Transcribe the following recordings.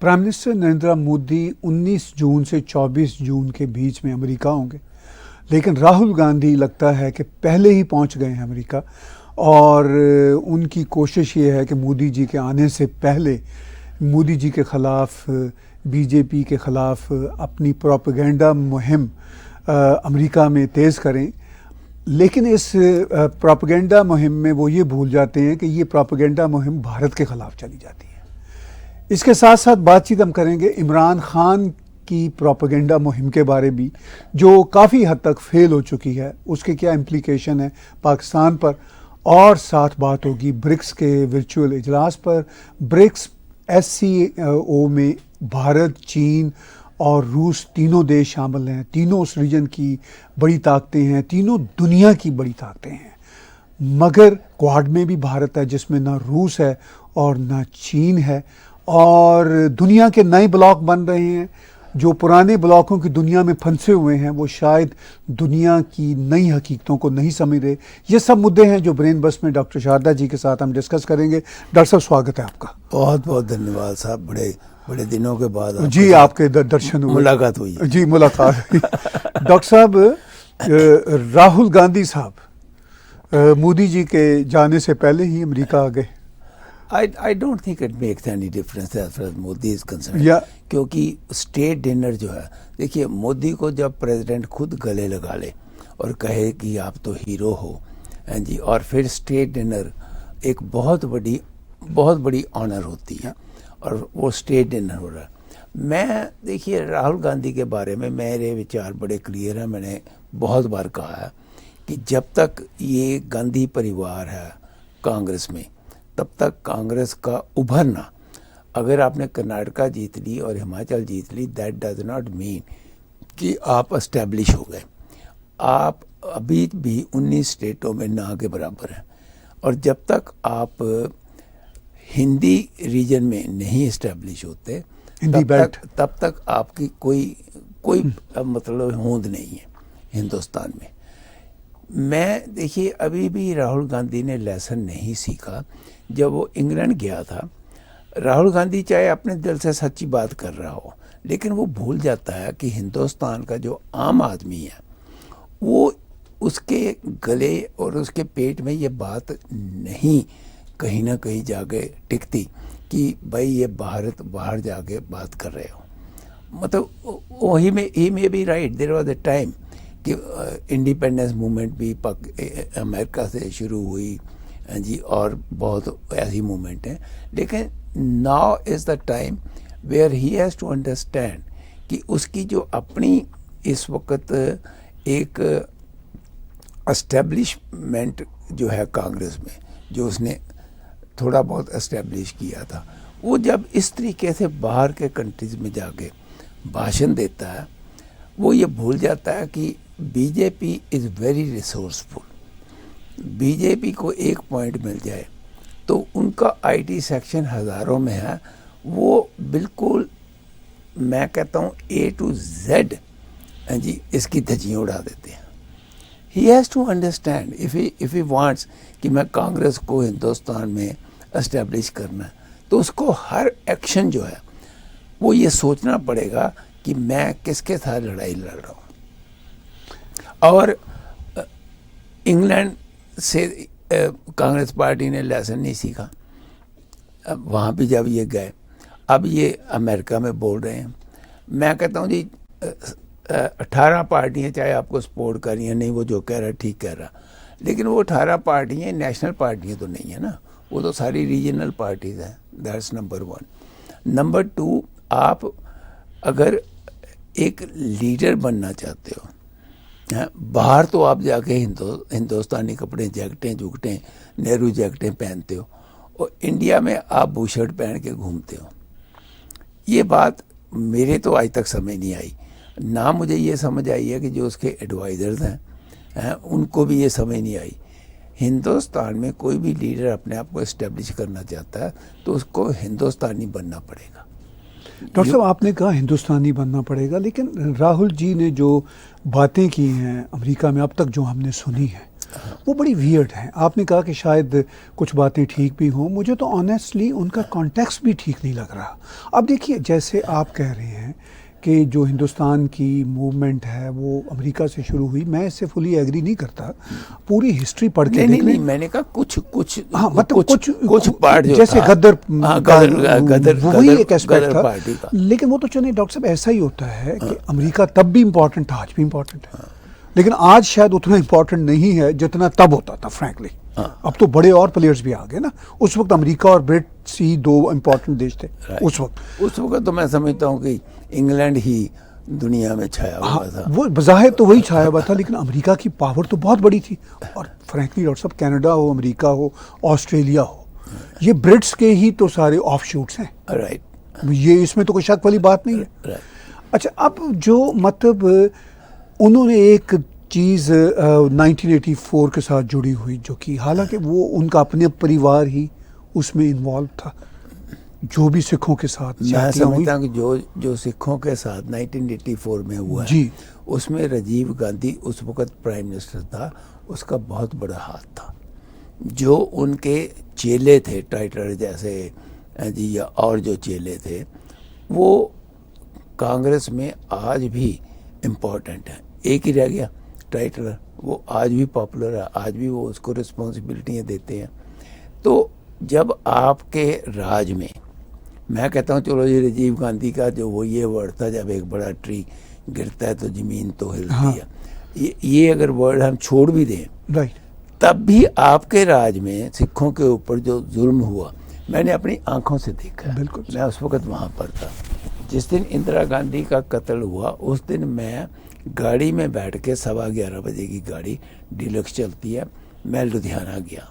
Prime minister Narendra Modi 19 जून से 24 जून के बीच में अमेरिका होंगे, लेकिन राहुल गांधी लगता है कि पहले ही पहुंच गए हैं अमेरिका और उनकी कोशिश ये है कि मोदी जी के आने से पहले मोदी जी के ख़िलाफ़, बीजेपी के ख़िलाफ़ अपनी प्रोपेगेंडा मुहिम अमेरिका में तेज़ करें। लेकिन इस प्रोपेगेंडा मुहिम में वो ये भूल जाते हैं कि ये प्रोपेगेंडा मुहिम भारत के ख़िलाफ़ चली जाती है। इसके साथ साथ बातचीत हम करेंगे इमरान खान की प्रोपेगेंडा मुहिम के बारे भी, जो काफ़ी हद तक फेल हो चुकी है, उसके क्या इम्प्लीकेशन है पाकिस्तान पर। और साथ बात होगी ब्रिक्स के वर्चुअल इजलास पर। ब्रिक्स SCO में भारत, चीन और रूस तीनों देश शामिल हैं। तीनों उस रीजन की बड़ी ताकतें हैं, तीनों दुनिया की बड़ी ताकतें हैं। मगर क्वाड में भी भारत है जिसमें ना रूस है और ना चीन है, और दुनिया के नए ब्लॉक बन रहे हैं। जो पुराने ब्लॉकों की दुनिया में फंसे हुए हैं वो शायद दुनिया की नई हकीकतों को नहीं समझ रहे। ये सब मुद्दे हैं जो ब्रेन बस में डॉक्टर शारदा जी के साथ हम डिस्कस करेंगे। डॉक्टर साहब, स्वागत है आपका। बहुत बहुत धन्यवाद साहब, बड़े दिनों के बाद जी आपके दर्शन हुए, मुलाकात हुई जी, मुलाकात हुई। डॉक्टर साहब, राहुल गांधी साहब मोदी जी के जाने से पहले ही अमेरिका आ गए। I don't think it makes any difference as far as Modi is concerned। क्योंकि स्टेट डिनर जो है, देखिए मोदी को जब प्रेसिडेंट खुद गले लगा ले और कहे कि आप तो हीरो हो, हैं जी, और फिर स्टेट डिनर एक बहुत बड़ी ऑनर होती है, और वो स्टेट डिनर हो रहा है। मैं, देखिए, राहुल गांधी के बारे में मेरे विचार बड़े क्लियर हैं। मैंने बहुत बार कहा है कि जब तक ये गांधी परिवार है कांग्रेस में, तब तक कांग्रेस का उभरना, अगर आपने कर्नाटका जीत ली और हिमाचल जीत ली, दैट डज नॉट मीन कि आप एस्टेब्लिश हो गए। आप अभी भी 19 स्टेटों में ना के बराबर हैं, और जब तक आप हिंदी रीजन में नहीं एस्टेब्लिश होते, तब तक आपकी कोई मतलब होंद नहीं है हिंदुस्तान में। मैं, देखिए, अभी भी राहुल गांधी ने लेसन नहीं सीखा। जब वो इंग्लैंड गया था, राहुल गांधी चाहे अपने दिल से सच्ची बात कर रहा हो, लेकिन वो भूल जाता है कि हिंदुस्तान का जो आम आदमी है, वो उसके गले और उसके पेट में ये बात नहीं कहीं ना कहीं जाके टिकती कि भाई ये भारत बाहर जाके बात कर रहे हो। मतलब he may be right. There was a time कि इंडिपेंडेंस मूवमेंट भी अमेरिका से शुरू हुई, जी, और बहुत ऐसी मूवमेंट हैं। लेकिन now is the time where he has to understand कि उसकी जो अपनी इस वक्त एक एस्टेब्लिशमेंट जो है कांग्रेस में, जो उसने थोड़ा बहुत एस्टेब्लिश किया था, वो जब इस तरीके से बाहर के कंट्रीज़ में जाके भाषण देता है, वो ये भूल जाता है कि BJP is very resourceful. BJP को एक पॉइंट मिल जाए तो उनका IT सेक्शन हज़ारों में है। वो बिल्कुल, मैं कहता हूँ, A to Z, जी, इसकी धज्जियाँ उड़ा देते हैं। He has to understand if he wants कि मैं कांग्रेस को हिंदुस्तान में एस्टेब्लिश करना है, तो उसको हर एक्शन जो है वो ये सोचना पड़ेगा कि मैं किसके साथ लड़ाई लड़ रहा हूँ। और इंग्लैंड से कांग्रेस पार्टी ने लेसन नहीं सीखा। अब वहाँ भी जब ये गए, अब ये अमेरिका में बोल रहे हैं। मैं कहता हूँ जी, 18 पार्टियाँ चाहे आपको सपोर्ट कर रही हैं, नहीं, वो जो कह रहा है ठीक कह रहा, लेकिन वो 18 पार्टियाँ नेशनल पार्टियाँ तो नहीं है ना, वो तो सारी रीजनल पार्टीज हैं। That's number 1। नंबर 2, आप अगर एक लीडर बनना चाहते हो, बाहर तो आप जाके हिंदुस्तानी कपड़े, जैकेटें जुकटें, नेहरू जैकेटें पहनते हो, और इंडिया में आप बूशर्ट पहन के घूमते हो। ये बात मेरे तो आज तक समझ नहीं आई। ना मुझे ये समझ आई है कि जो उसके एडवाइज़र्स हैं, उनको भी ये समझ नहीं आई। हिंदुस्तान में कोई भी लीडर अपने आप को इस्टेब्लिश करना चाहता है तो उसको हिंदुस्तानी बनना पड़ेगा। डॉक्टर साहब, आपने कहा हिंदुस्तानी बनना पड़ेगा, लेकिन राहुल जी ने जो बातें की हैं अमेरिका में अब तक जो हमने सुनी है, वो बड़ी वियर्ड हैं। आपने कहा कि शायद कुछ बातें ठीक भी हों, मुझे तो ऑनेस्टली उनका कॉन्टेक्स्ट भी ठीक नहीं लग रहा। अब देखिए, जैसे आप कह रहे हैं कि जो हिंदुस्तान की मूवमेंट है वो अमेरिका से शुरू हुई, मैं इससे फुली एग्री नहीं करता। पूरी हिस्ट्री पढ़ के देख नहीं, मैंने कहा कुछ हाँ, मतलब कुछ पार्ट जो जैसे था, गदर गदर वही एक एस्पेक्ट था। पार्टी का। लेकिन वो तो चलिए डॉक्टर साहब, ऐसा ही होता है कि अमेरिका तब भी इम्पोर्टेंट था, आज भी इम्पोर्टेंट है, लेकिन आज शायद उतना इम्पोर्टेंट नहीं है जितना तब होता था फ्रैंकली। अब तो बड़े और प्लेयर्स भी आ गए ना। उस वक्त अमेरिका और ब्रिट्स ही दो इम्पोर्टेंट देश थे उस वक्त तो मैं समझता हूँ कि इंग्लैंड ही दुनिया में छाया हुआ था। वो बज़ाहिर तो वही छाया हुआ था, लेकिन अमेरिका की पावर तो बहुत बड़ी थी। और फ्रैंकली डॉक्टर साहब, कनाडा हो, अमेरिका हो, ऑस्ट्रेलिया हो, ये ब्रिट्स के ही तो सारे ऑफ शूट्स हैं। राइट। ये इसमें तो कोई शक वाली बात नहीं है। अच्छा, अब जो मतलब उन्होंने एक चीज़ 1984 के साथ जुड़ी हुई, जो कि हालांकि वो उनका अपने परिवार ही उसमें इन्वॉल्व था, जो भी सिखों के साथ मैं समझता हूँ कि जो सिखों के साथ 1984 में हुआ है, उसमें राजीव गांधी उस वक्त प्राइम मिनिस्टर था, उसका बहुत बड़ा हाथ था। जो उनके चेले थे, टाइटर जैसे जी या और जो चेले थे, वो कांग्रेस में आज भी इम्पोर्टेंट है। एक ही रह गया टाइटर, वो आज भी पॉपुलर है, आज भी वो उसको रिस्पॉन्सिबिलिटियाँ देते हैं। तो जब आपके राज में, मैं कहता हूँ चलो ये राजीव गांधी का जो वो ये वर्ड था, जब एक बड़ा ट्री गिरता है तो ज़मीन तो हिलती है, ये अगर वर्ड हम छोड़ भी दें, राइट, तब भी आपके राज में सिखों के ऊपर जो जुल्म हुआ, मैंने अपनी आंखों से देखा। बिल्कुल, मैं उस वक्त वहाँ पर था। जिस दिन इंदिरा गांधी का कत्ल हुआ, उस दिन मैं गाड़ी में बैठ के 11:15 बजे की गाड़ी डीलक्स चलती है, मैं लुधियाना गया।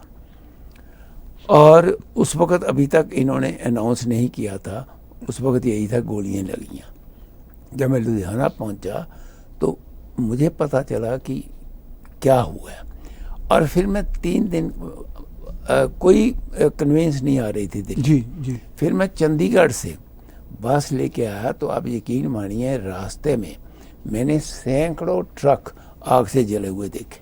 और उस वक्त अभी तक इन्होंने अनाउंस नहीं किया था, उस वक्त यही था, गोलियां लगियां। जब मैं लुधियाना पहुंचा तो मुझे पता चला कि क्या हुआ है। और फिर मैं 3 दिन कोई कन्वेंस नहीं आ रही थी दिल्ली। जी। फिर मैं चंडीगढ़ से बस लेके आया, तो आप यकीन मानिए रास्ते में मैंने सैकड़ों ट्रक आग से जले हुए देखे,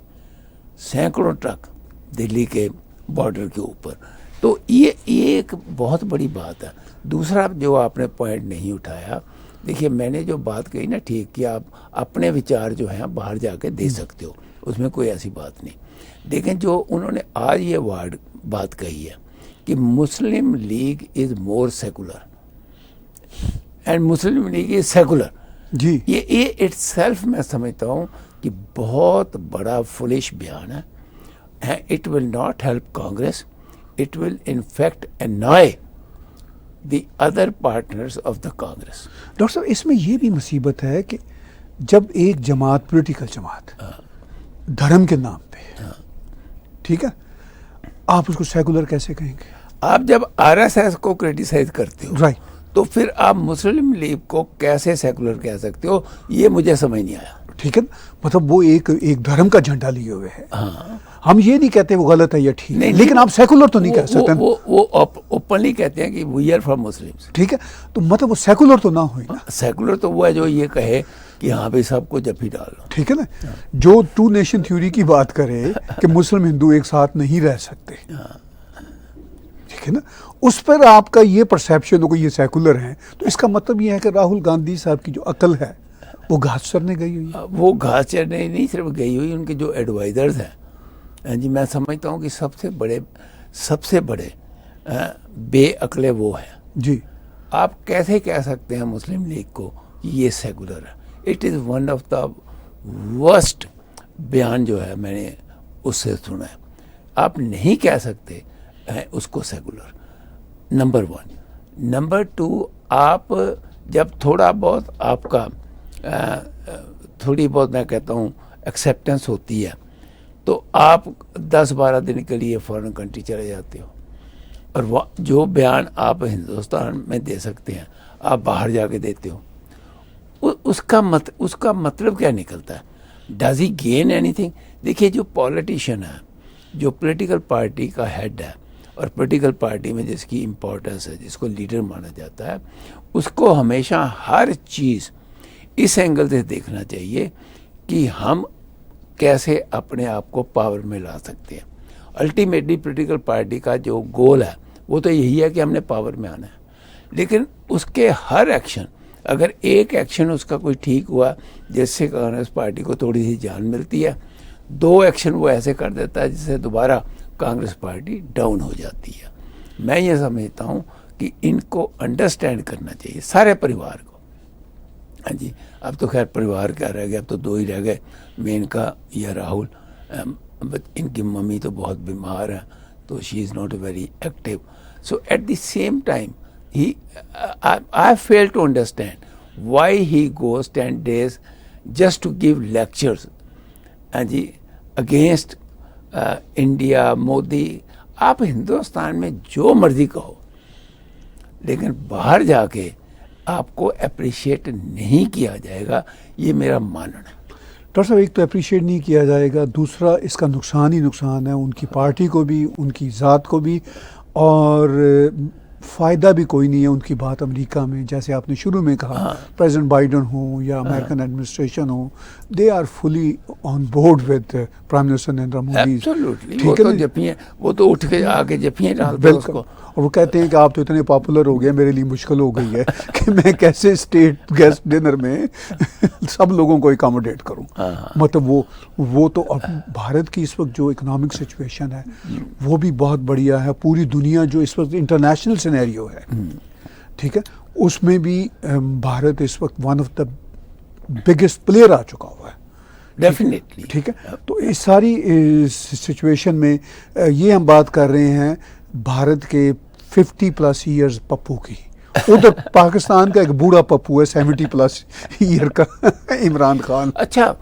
सैकड़ों ट्रक दिल्ली के बॉर्डर के ऊपर। तो ये एक बहुत बड़ी बात है। दूसरा जो आपने पॉइंट नहीं उठाया, देखिए मैंने जो बात कही ना, ठीक कि आप अपने विचार जो हैं बाहर जाके दे सकते हो, उसमें कोई ऐसी बात नहीं। लेकिन जो उन्होंने आज ये वर्ड बात कही है कि Muslim League is more secular and Muslim League is secular, जी, ये इटसेल्फ मैं समझता हूँ कि बहुत बड़ा फुलिश बयान है। It will not help Congress. It will in fact annoy the other partners of the Congress. Doctor साहब, इसमें ये भी मुसीबत है कि जब एक जमात, पॉलिटिकल जमात, धर्म के नाम पे, ठीक है, आप उसको सेकुलर कैसे कहेंगे? आप जब आरएसएस को क्रिटिसाइज करते हो, राइट, तो फिर आप मुस्लिम लीग को कैसे सेकुलर कह सकते हो? ये मुझे समझ नहीं आया। ठीक है, मतलब वो एक धर्म का झंडा लिए हुए है। हम ये नहीं कहते वो गलत है या ठीक है, लेकिन आप सेकुलर तो नहीं कह सकते। वो ओपनली कहते हैं कि वी आर फ्रॉम मुस्लिम्स। ठीक है, तो मतलब वो सेकुलर तो ना हो ना। सेकुलर तो वो है जो ये कहे कि हाँ भाई सबको जफ्फी डालो। ठीक है ना, जो 2 नेशन थ्योरी की बात करे कि मुस्लिम हिंदू एक साथ नहीं रह सकते, ठीक है ना, उस पर आपका ये परसेप्शन हो कि ये सेकुलर हैं, तो इसका मतलब ये है कि राहुल गांधी साहब की जो अकल है वो घास चरने गई हुई है। वो घास चरने नहीं सिर्फ गई हुई, उनके जो एडवाइजर्स हैं जी, मैं समझता हूँ कि सबसे बड़े बेअकले वो हैं जी। आप कैसे कह सकते हैं मुस्लिम लीग को कि ये सेकुलर है? It is one of the worst बयान जो है मैंने उससे सुना है। आप नहीं कह सकते उसको सेकुलर, नंबर 1। नंबर 2, आप जब थोड़ा बहुत आपका थोड़ी बहुत मैं कहता हूँ एक्सेप्टेंस होती है, तो आप 10-12 दिन के लिए फॉरेन कंट्री चले जाते हो, और जो बयान आप हिंदुस्तान में दे सकते हैं आप बाहर जाके देते हो। उसका मतलब क्या निकलता है? Does he gain anything? देखिए, जो पॉलिटिशियन है, जो पॉलिटिकल पार्टी का हेड है, और पॉलिटिकल पार्टी में जिसकी इम्पोर्टेंस है, जिसको लीडर माना जाता है, उसको हमेशा हर चीज़ इस एंगल से देखना चाहिए कि हम कैसे अपने आप को पावर में ला सकते हैं। अल्टीमेटली पॉलिटिकल पार्टी का जो गोल है वो तो यही है कि हमने पावर में आना है, लेकिन उसके हर एक्शन, अगर एक एक्शन उसका कोई ठीक हुआ जिससे कांग्रेस पार्टी को थोड़ी सी जान मिलती है, 2 एक्शन वो ऐसे कर देता है जिससे दोबारा कांग्रेस पार्टी डाउन हो जाती है। मैं ये समझता हूँ कि इनको अंडरस्टैंड करना चाहिए सारे परिवार को। हाँ जी, अब तो खैर परिवार क्या रह गया, अब तो 2 ही रह गए, मेनका या राहुल। इनकी मम्मी तो बहुत बीमार है, तो she is not very active. So at the same time I fail to understand why he goes 10 days just to give lectures जी against इंडिया, मोदी। आप हिंदुस्तान में जो मर्जी कहो, लेकिन बाहर जाके आपको अप्रिशिएट नहीं किया जाएगा, ये मेरा मानना है। डॉक्टर साहब, एक तो अप्रिशिएट नहीं किया जाएगा, दूसरा इसका नुकसान ही नुकसान है, उनकी पार्टी को भी, उनकी ज़ात को भी, और फ़ायदा भी कोई नहीं है उनकी बात अमेरिका में। जैसे आपने शुरू में कहा, प्रेसिडेंट बाइडन हो या अमेरिकन एडमिनिस्ट्रेशन हो, they are fully on board with prime minister Narendra Modi. ठीक है ना, वो तो उठ के आके जपियां डालते हैं उसको, और वो कहते हैं कि आप तो इतने पॉपुलर हो गए, मेरे लिए मुश्किल हो गई है कि मैं कैसे स्टेट गेस्ट डिनर में सब लोगों को अकोमोडेट करूं। मतलब वो तो अब भारत की इस वक्त जो इकोनॉमिक सिचुएशन है वो भी बहुत बढ़िया है। पूरी दुनिया जो इस वक्त इंटरनेशनल सिनेरियो है, ठीक है, उसमें भी भारत इस वक्त one of the biggest player आ चुका हुआ है। डेफिनेटली, ठीक है। तो इस सारी सिचुएशन में ये हम बात कर रहे हैं भारत के 50+ ईयर्स पप्पू की। उधर पाकिस्तान का एक बूढ़ा पप्पू है 70+ ईयर का, इमरान खान। अच्छा,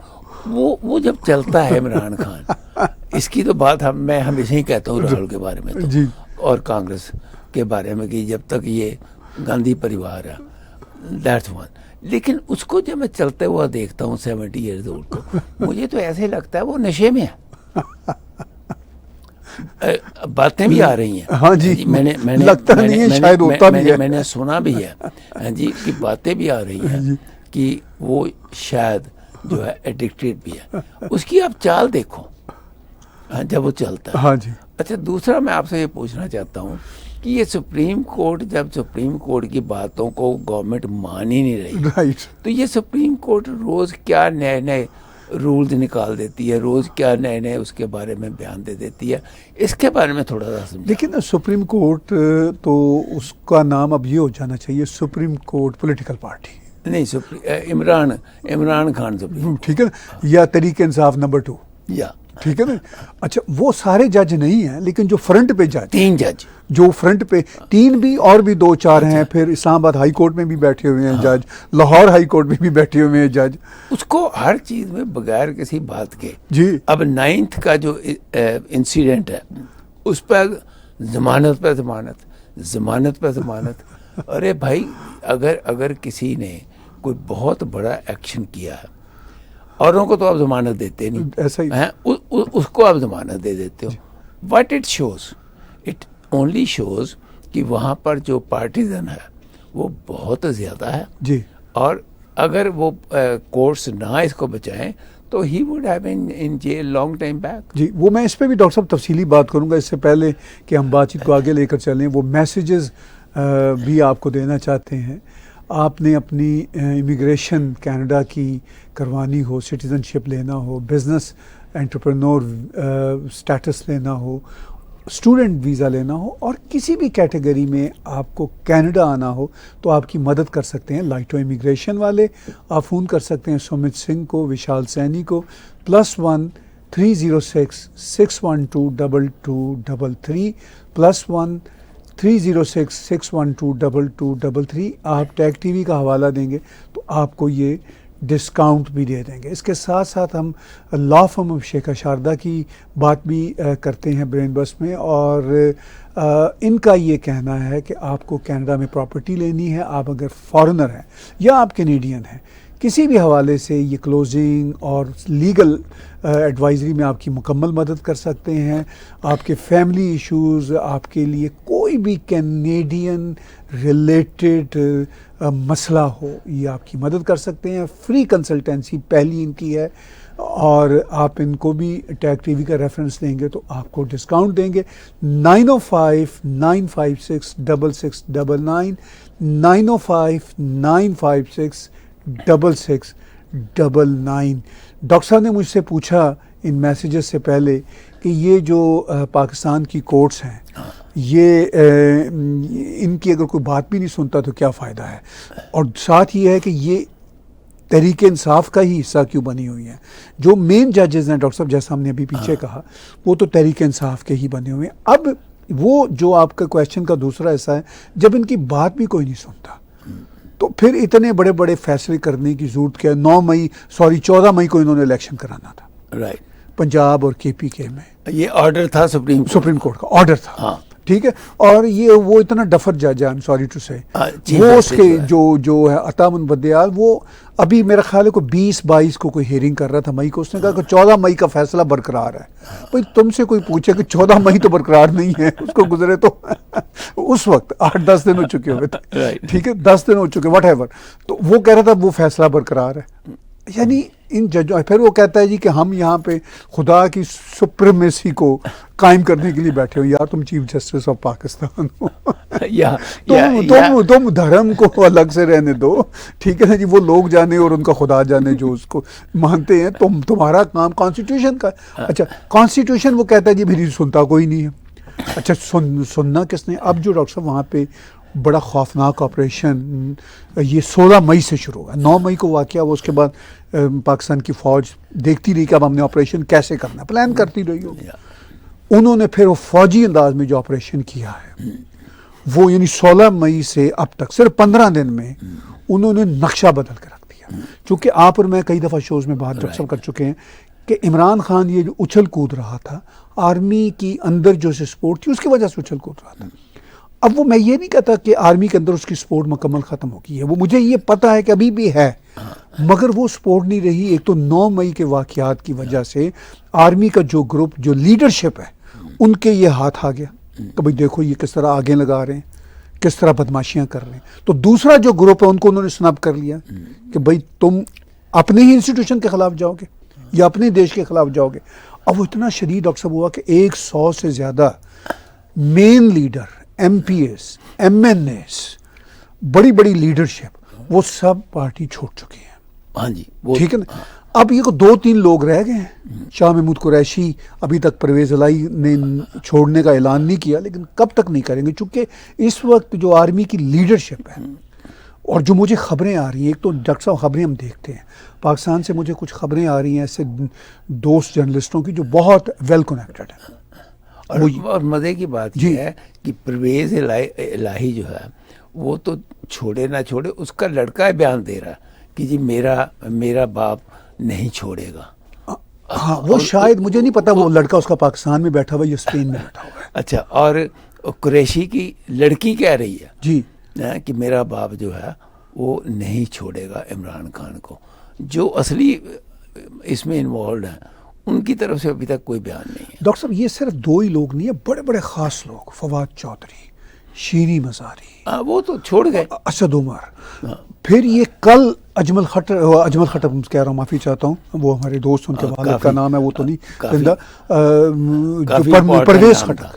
वो जब चलता है इमरान खान, इसकी तो बात मैं हमेशा ही कहता हूँ राहुल के बारे में तो, जी, और कांग्रेस के बारे में कि जब तक ये गांधी परिवार है, दैट्स वन। लेकिन उसको जब मैं चलते हुआ देखता हूँ 70 ईयर्स ओल्ड को, मुझे तो ऐसे लगता है वो नशे में है। बातें भी आ रही हैं। हाँ जी, मैंने लगता नहीं है, शायद होता भी है। मैंने सुना भी है, हाँ जी, कि बातें भी आ रही हैं कि वो शायद जो है एडिक्टेड भी है। उसकी आप चाल देखो जब वो चलता है। हाँ जी। अच्छा, दूसरा मैं आपसे ये पूछना चाहता हूँ कि ये सुप्रीम कोर्ट, जब सुप्रीम कोर्ट की बातों को गवर्नमेंट मान ही नहीं रही, राइट, तो ये सुप्रीम कोर्ट रोज क्या नए नए रूल्स निकाल देती है, रोज क्या नए नए उसके बारे में बयान दे देती है। इसके बारे में थोड़ा सा समझाओ। लेकिन सुप्रीम कोर्ट तो उसका नाम अब ये हो जाना चाहिए सुप्रीम कोर्ट पॉलिटिकल पार्टी। नहीं, इमरान खान सुप्रीम, ठीक है ना, या तरीके इंसाफ नंबर 2, या ठीक है ना। अच्छा, वो सारे जज नहीं हैं, लेकिन जो फ्रंट पे जज, 3 जज, जो फ्रंट पे 3 भी और भी 2-4 हैं, फिर इस्लामाबाद हाई कोर्ट में भी बैठे हुए हैं जज, लाहौर हाई कोर्ट में भी बैठे हुए हैं जज। उसको हर चीज में बगैर किसी बात के जी। अब 9th का जो इंसिडेंट है, उस पर जमानत पे जमानत, जमानत पे जमानत। अरे भाई, अगर किसी ने कोई बहुत बड़ा एक्शन किया है, औरों को तो आप जमानत देते नहीं, ऐसा ही है, उसको आप जमानत दे देते हो। What it shows, it only shows कि वहाँ पर जो पार्टीजन है वो बहुत ज़्यादा है जी, और अगर वो कोर्ट्स ना इसको बचाएं तो he would have been in jail long time back. जी, वो मैं इस पे भी डॉक्टर साहब तफसीली बात करूंगा। इससे पहले कि हम बातचीत को आगे लेकर चलें, वो मैसेजेस भी आपको देना चाहते हैं। आपने अपनी इमिग्रेशन कनाडा की करवानी हो, सिटीजनशिप लेना हो, बिजनेस एंटरप्रेन्योर स्टेटस लेना हो, स्टूडेंट वीज़ा लेना हो, और किसी भी कैटेगरी में आपको कनाडा आना हो, तो आपकी मदद कर सकते हैं लाइटो इमिग्रेशन वाले। आप फ़ोन कर सकते हैं सुमित सिंह को, विशाल सैनी को, +1 306 612 2233, +1 306 612 2233। आप टैग टीवी का हवाला देंगे तो आपको ये डिस्काउंट भी दे देंगे। इसके साथ साथ हम लॉ फर्म ऑफ शेखा शारदा की बात भी करते हैं ब्रेन बस में, और इनका ये कहना है कि आपको कनाडा में प्रॉपर्टी लेनी है, आप अगर फॉरेनर हैं या आप कैनेडियन हैं, किसी भी हवाले से ये क्लोजिंग और लीगल एडवाइजरी में आपकी मुकम्मल मदद कर सकते हैं। आपके फैमिली इश्यूज़, आपके लिए कोई भी कैनेडियन रिलेटेड मसला हो, ये आपकी मदद कर सकते हैं। फ्री कंसल्टेंसी पहली इनकी है, और आप इनको भी टैग टीवी का रेफरेंस देंगे तो आपको डिस्काउंट देंगे। 905-956-6699, 905-956-6699। डॉक्टर साहब ने मुझसे पूछा इन मैसेजेस से पहले कि ये जो पाकिस्तान की कोर्ट्स हैं, ये इनकी अगर कोई बात भी नहीं सुनता तो क्या फ़ायदा है, और साथ ये है कि ये तहरीक इंसाफ का ही हिस्सा क्यों बनी हुई है। जो मेन जजेस हैं डॉक्टर साहब, जैसा हमने अभी पीछे कहा, वो तो तहरीक इंसाफ के ही बने हुए हैं। अब वो जो आपका क्वेश्चन का दूसरा हिस्सा है, जब इनकी बात भी कोई नहीं सुनता तो फिर इतने बड़े बड़े फैसले करने की जरूरत क्या है। 14 मई को इन्होंने इलेक्शन कराना था, राइट, पंजाब और KPK में। ये ऑर्डर था सुप्रीम कोर्ट का ऑर्डर था, हाँ, ठीक है। और ये वो इतना डफर जज है, आई एम सॉरी टू से, वो उसके जो है अता मुनबदियाल, वो अभी मेरा ख्याल है को 20-22 को कोई हियरिंग कर रहा था मई को, उसने कहा कि 14 मई का फैसला बरकरार है। भाई तुमसे कोई पूछे कि 14 मई तो बरकरार नहीं है, उसको गुजरे तो उस वक्त 8-10 दिन हो चुके हुए थे, ठीक है, 10 दिन हो चुके, वट एवर, तो वो कह रहा था वो फैसला बरकरार है। यानी इन जजों, फिर वो कहता है जी कि हम यहाँ पे खुदा की सुप्रीमेसी को कायम करने के लिए बैठे हो। यार तुम चीफ जस्टिस ऑफ पाकिस्तान हो, तुम धर्म को अलग से रहने दो, ठीक है ना जी। वो लोग जाने और उनका खुदा जाने जो उसको मानते हैं, तुम्हारा काम कॉन्स्टिट्यूशन का। अच्छा, कॉन्स्टिट्यूशन वो कहता है जी मेरी सुनता कोई नहीं है। अच्छा, सुनना किसने? अब जो डॉक्टर साहब वहाँ पे बड़ा खौफनाक ऑपरेशन ये 16 मई से शुरू हुआ, 9 मई को वाक़या हुआ, उसके बाद पाकिस्तान की फ़ौज देखती रही कि अब हमने ऑपरेशन कैसे करना, प्लान करती रही होगी। उन्होंने फिर वो फ़ौजी अंदाज में जो ऑपरेशन किया है, वो यानी 16 मई से अब तक सिर्फ 15 दिन में उन्होंने नक्शा बदल के रख दिया। चूँकि आप और मैं कई दफ़ा शोज़ में बात डॉक्टर साहब कर चुके हैं कि इमरान खान ये जो उछल कूद रहा था, आर्मी की अंदर जो सपोर्ट थी उसकी वजह से उछल कूद रहा था। अब वो, मैं ये नहीं कहता कि आर्मी के अंदर उसकी सपोर्ट मुकम्मल ख़त्म हो गई है, वो मुझे ये पता है कि अभी भी है, मगर वो सपोर्ट नहीं रही। एक तो 9 मई के वाक़यात की वजह से आर्मी का जो ग्रुप, जो लीडरशिप है, उनके ये हाथ आ गया कि भाई देखो ये किस तरह आगे लगा रहे हैं, किस तरह बदमाशियाँ कर रहे हैं। तो दूसरा जो ग्रुप है उनको उन्होंने स्नब कर लिया कि भाई तुम अपने ही इंस्टीट्यूशन के ख़िलाफ़ जाओगे या अपने देश के ख़िलाफ़ जाओगे। अब वो इतना शदीद डॉक्टर साहब हुआ कि 100 से ज़्यादा मेन लीडर, MPs, MNAs, बड़ी बड़ी लीडरशिप, वो सब पार्टी छोड़ चुकी है। हाँ जी, ठीक है ना। अब ये को 2-3 लोग रह गए हैं। शाह महमूद कुरैशी, अभी तक परवेज़ इलाही ने छोड़ने का ऐलान नहीं किया, लेकिन कब तक नहीं करेंगे, चूँकि इस वक्त जो आर्मी की लीडरशिप है और जो मुझे खबरें आ रही हैं, एक तो डॉक्टर साहब खबरें हम देखते हैं पाकिस्तान से, मुझे कुछ खबरें आ रही हैं ऐसे दोस्त जर्नलिस्टों की जो बहुत वेल कनेक्टेड है। और मज़े की बात यह है कि परवेज़ इलाही जो है वो तो छोड़े ना छोड़े, उसका लड़का बयान दे रहा है कि जी मेरा बाप नहीं छोड़ेगा। हाँ, वो शायद, मुझे नहीं पता वो लड़का उसका पाकिस्तान में बैठा हुआ या स्पेन में बैठा हुआ है। अच्छा, और कुरैशी की लड़की कह रही है जी कि मेरा बाप जो है वो नहीं छोड़ेगा इमरान खान को। जो असली इसमें इन्वॉल्व हैं उनकी तरफ से अभी तक कोई बयान नहीं है। डॉक्टर साहब, ये सिर्फ 2 ही लोग नहीं है, बड़े बड़े ख़ास लोग, फवाद चौधरी, शीरी मज़ारी, वो तो छोड़ गए, असद उमर, फिर ये कल अजमल खट्टर कह रहा हूँ, माफ़ी चाहता हूँ, वो हमारे दोस्त, उनके वालिद का नाम है वो तो नहीं जिंदा, परवेज़ खट्टर,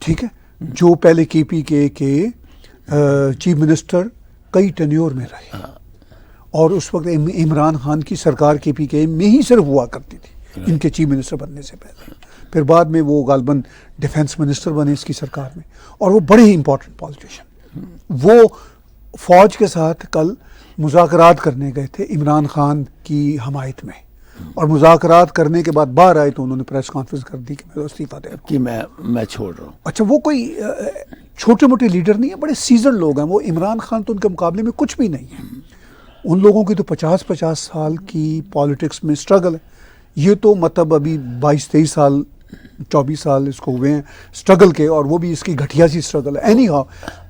ठीक है, जो पहले KPK के चीफ मिनिस्टर कई टेन्योर में रहे, और उस वक्त इमरान खान की सरकार KPK में ही सिर्फ हुआ करती थी इनके चीफ मिनिस्टर बनने से पहले। फिर बाद में वो गालबन डिफेंस मिनिस्टर बने इसकी सरकार में, और वो बड़े ही इंपॉर्टेंट पॉलिटिशियन। वो फौज के साथ कल मुज़ाकरात करने गए थे इमरान खान की हमायत में, और मुज़ाकरात करने के बाद बाहर आए तो उन्होंने प्रेस कॉन्फ्रेंस कर दी कि मैं इस्तीफा दे रहा हूं, कि मैं छोड़ रहा हूँ। अच्छा, वो कोई छोटे मोटे लीडर नहीं है, बड़े सीजन लोग हैं वो। इमरान खान तो उनके मुकाबले में कुछ भी नहीं है। उन लोगों की तो 50-50 साल की पॉलिटिक्स में स्ट्रगल है। ये तो मतलब अभी 22-23 साल 24 साल इसको हुए हैं स्ट्रगल के, और वो भी इसकी घटिया सी स्ट्रगल है। एनी हाउ,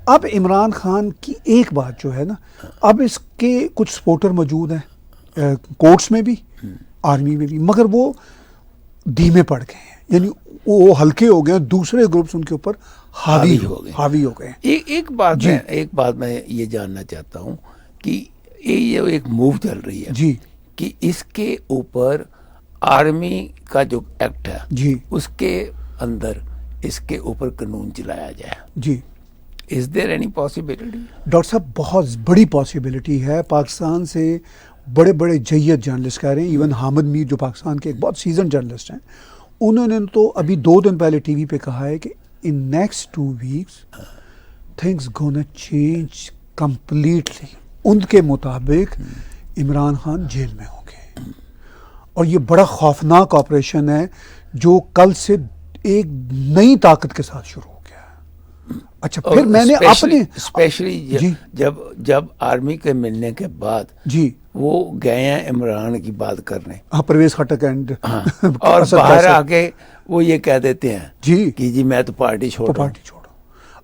अब इमरान खान की एक बात जो है ना, अब इसके कुछ सपोर्टर मौजूद हैं कोर्ट्स में भी, आर्मी में भी, मगर वो धीमे पड़ गए हैं, यानी वो हल्के हो गए, दूसरे ग्रुप्स उनके ऊपर हावी हो गए। एक बात मैं ये जानना चाहता हूँ कि ये एक मूव चल रही है जी कि इसके ऊपर आर्मी का जो एक्ट है जी, उसके अंदर इसके ऊपर कानून चलाया जाए जी। Is there any possibility? Doctor साहब, बहुत बड़ी पॉसिबिलिटी है। पाकिस्तान से बड़े बड़े जय्यद जर्नलिस्ट कह रहे हैं, इवन हामिद मीर जो पाकिस्तान के एक बहुत सीजन जर्नलिस्ट हैं, उन्होंने तो अभी 2 दिन पहले टीवी पे कहा है कि in next 2 weeks things gonna change completely. उनके मुताबिक इमरान खान जेल में होंगे और ये बड़ा खौफनाक ऑपरेशन है जो कल से एक नई ताकत के साथ शुरू हो गया। अच्छा, फिर मैंने अपने स्पेशली जब आर्मी के मिलने के बाद जी वो गए हैं इमरान की बात करने, हाँ, परवेज खटक एंड और बाहर आके वो ये कह देते हैं जी कि जी मैं तो पार्टी छोड़ो।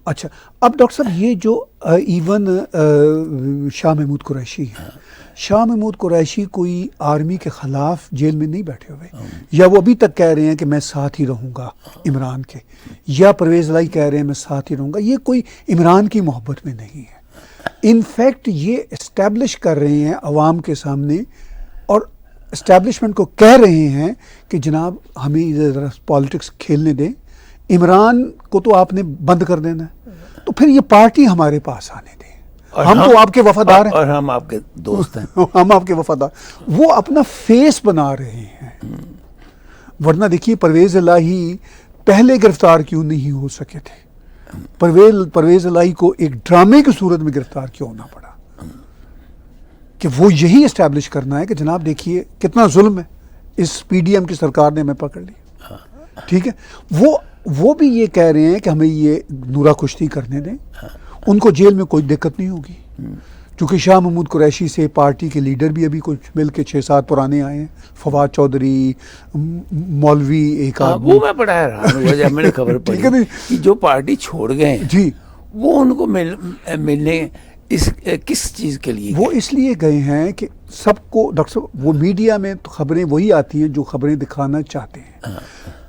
अच्छा, अब डॉक्टर साहब ये जो इवन शाह महमूद कुरैशी है, शाह महमूद कुरैशी कोई आर्मी के खिलाफ जेल में नहीं बैठे हुए, या वो अभी तक कह रहे हैं कि मैं साथ ही रहूंगा इमरान के, या परवेज लाई कह रहे हैं मैं साथ ही रहूंगा। ये कोई इमरान की मोहब्बत में नहीं है। इनफैक्ट ये इस्टेब्लिश कर रहे हैं अवाम के सामने और इस्टेब्लिशमेंट को कह रहे हैं कि जनाब हमें ज़रा पॉलिटिक्स खेलने दें, इमरान को तो आपने बंद कर देना है, तो फिर ये पार्टी हमारे पास आने दें, हम तो आपके वफादार हैं और हम आपके दोस्त हैं हम आपके वफादार। वो अपना फेस बना रहे हैं, वरना देखिए परवेज इलाही पहले गिरफ्तार क्यों नहीं हो सके थे? परवेज इलाही को एक ड्रामे की सूरत में गिरफ्तार क्यों होना पड़ा? कि वो यही एस्टैब्लिश करना है कि जनाब देखिए कितना जुल्म है, इस पीडीएम की सरकार ने हमें पकड़ लिया, ठीक है। वो भी ये कह रहे हैं कि हमें ये नूरा कुश्ती करने दें, उनको जेल में कोई दिक्कत नहीं होगी, क्योंकि शाह महमूद कुरैशी से पार्टी के लीडर भी अभी कुछ मिल के 6-7 पुराने आए हैं, फवाद चौधरी, मौलवी एक आदमी, वो मैं पढ़ा रहा हूँ, मैंने खबर पढ़ी कि जो पार्टी छोड़ गए जी, वो उनको मिलने किस चीज़ के लिए? वो इसलिए गए हैं कि सबको, डॉक्टर साहब, वो मीडिया में तो खबरें वही आती हैं जो खबरें दिखाना चाहते हैं।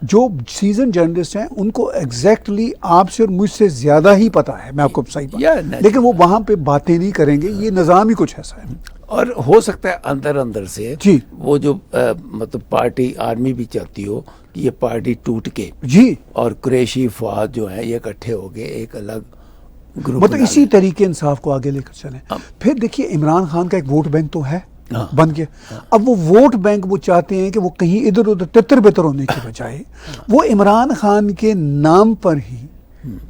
जो सीजन जर्नलिस्ट हैं उनको एग्जैक्टली आपसे और मुझसे ज़्यादा ही पता है, मैं आपको सही बात, लेकिन वो वहाँ पे बातें नहीं करेंगे, ये निज़ाम ही कुछ ऐसा है। और हो सकता है अंदर अंदर से जी वो जो मतलब पार्टी आर्मी भी चाहती हो कि ये पार्टी टूट के जी, और कुरैशी फवाद जो है ये इकट्ठे हो गए एक अलग ग्रुप, मतलब इसी तरीके इंसाफ को आगे लेकर चलें। फिर देखिए इमरान खान का एक वोट बैंक तो है, बन गया। अब वो वोट बैंक वो चाहते हैं कि वो कहीं इधर उधर तितर बितर होने के बजाय वो इमरान खान के नाम पर ही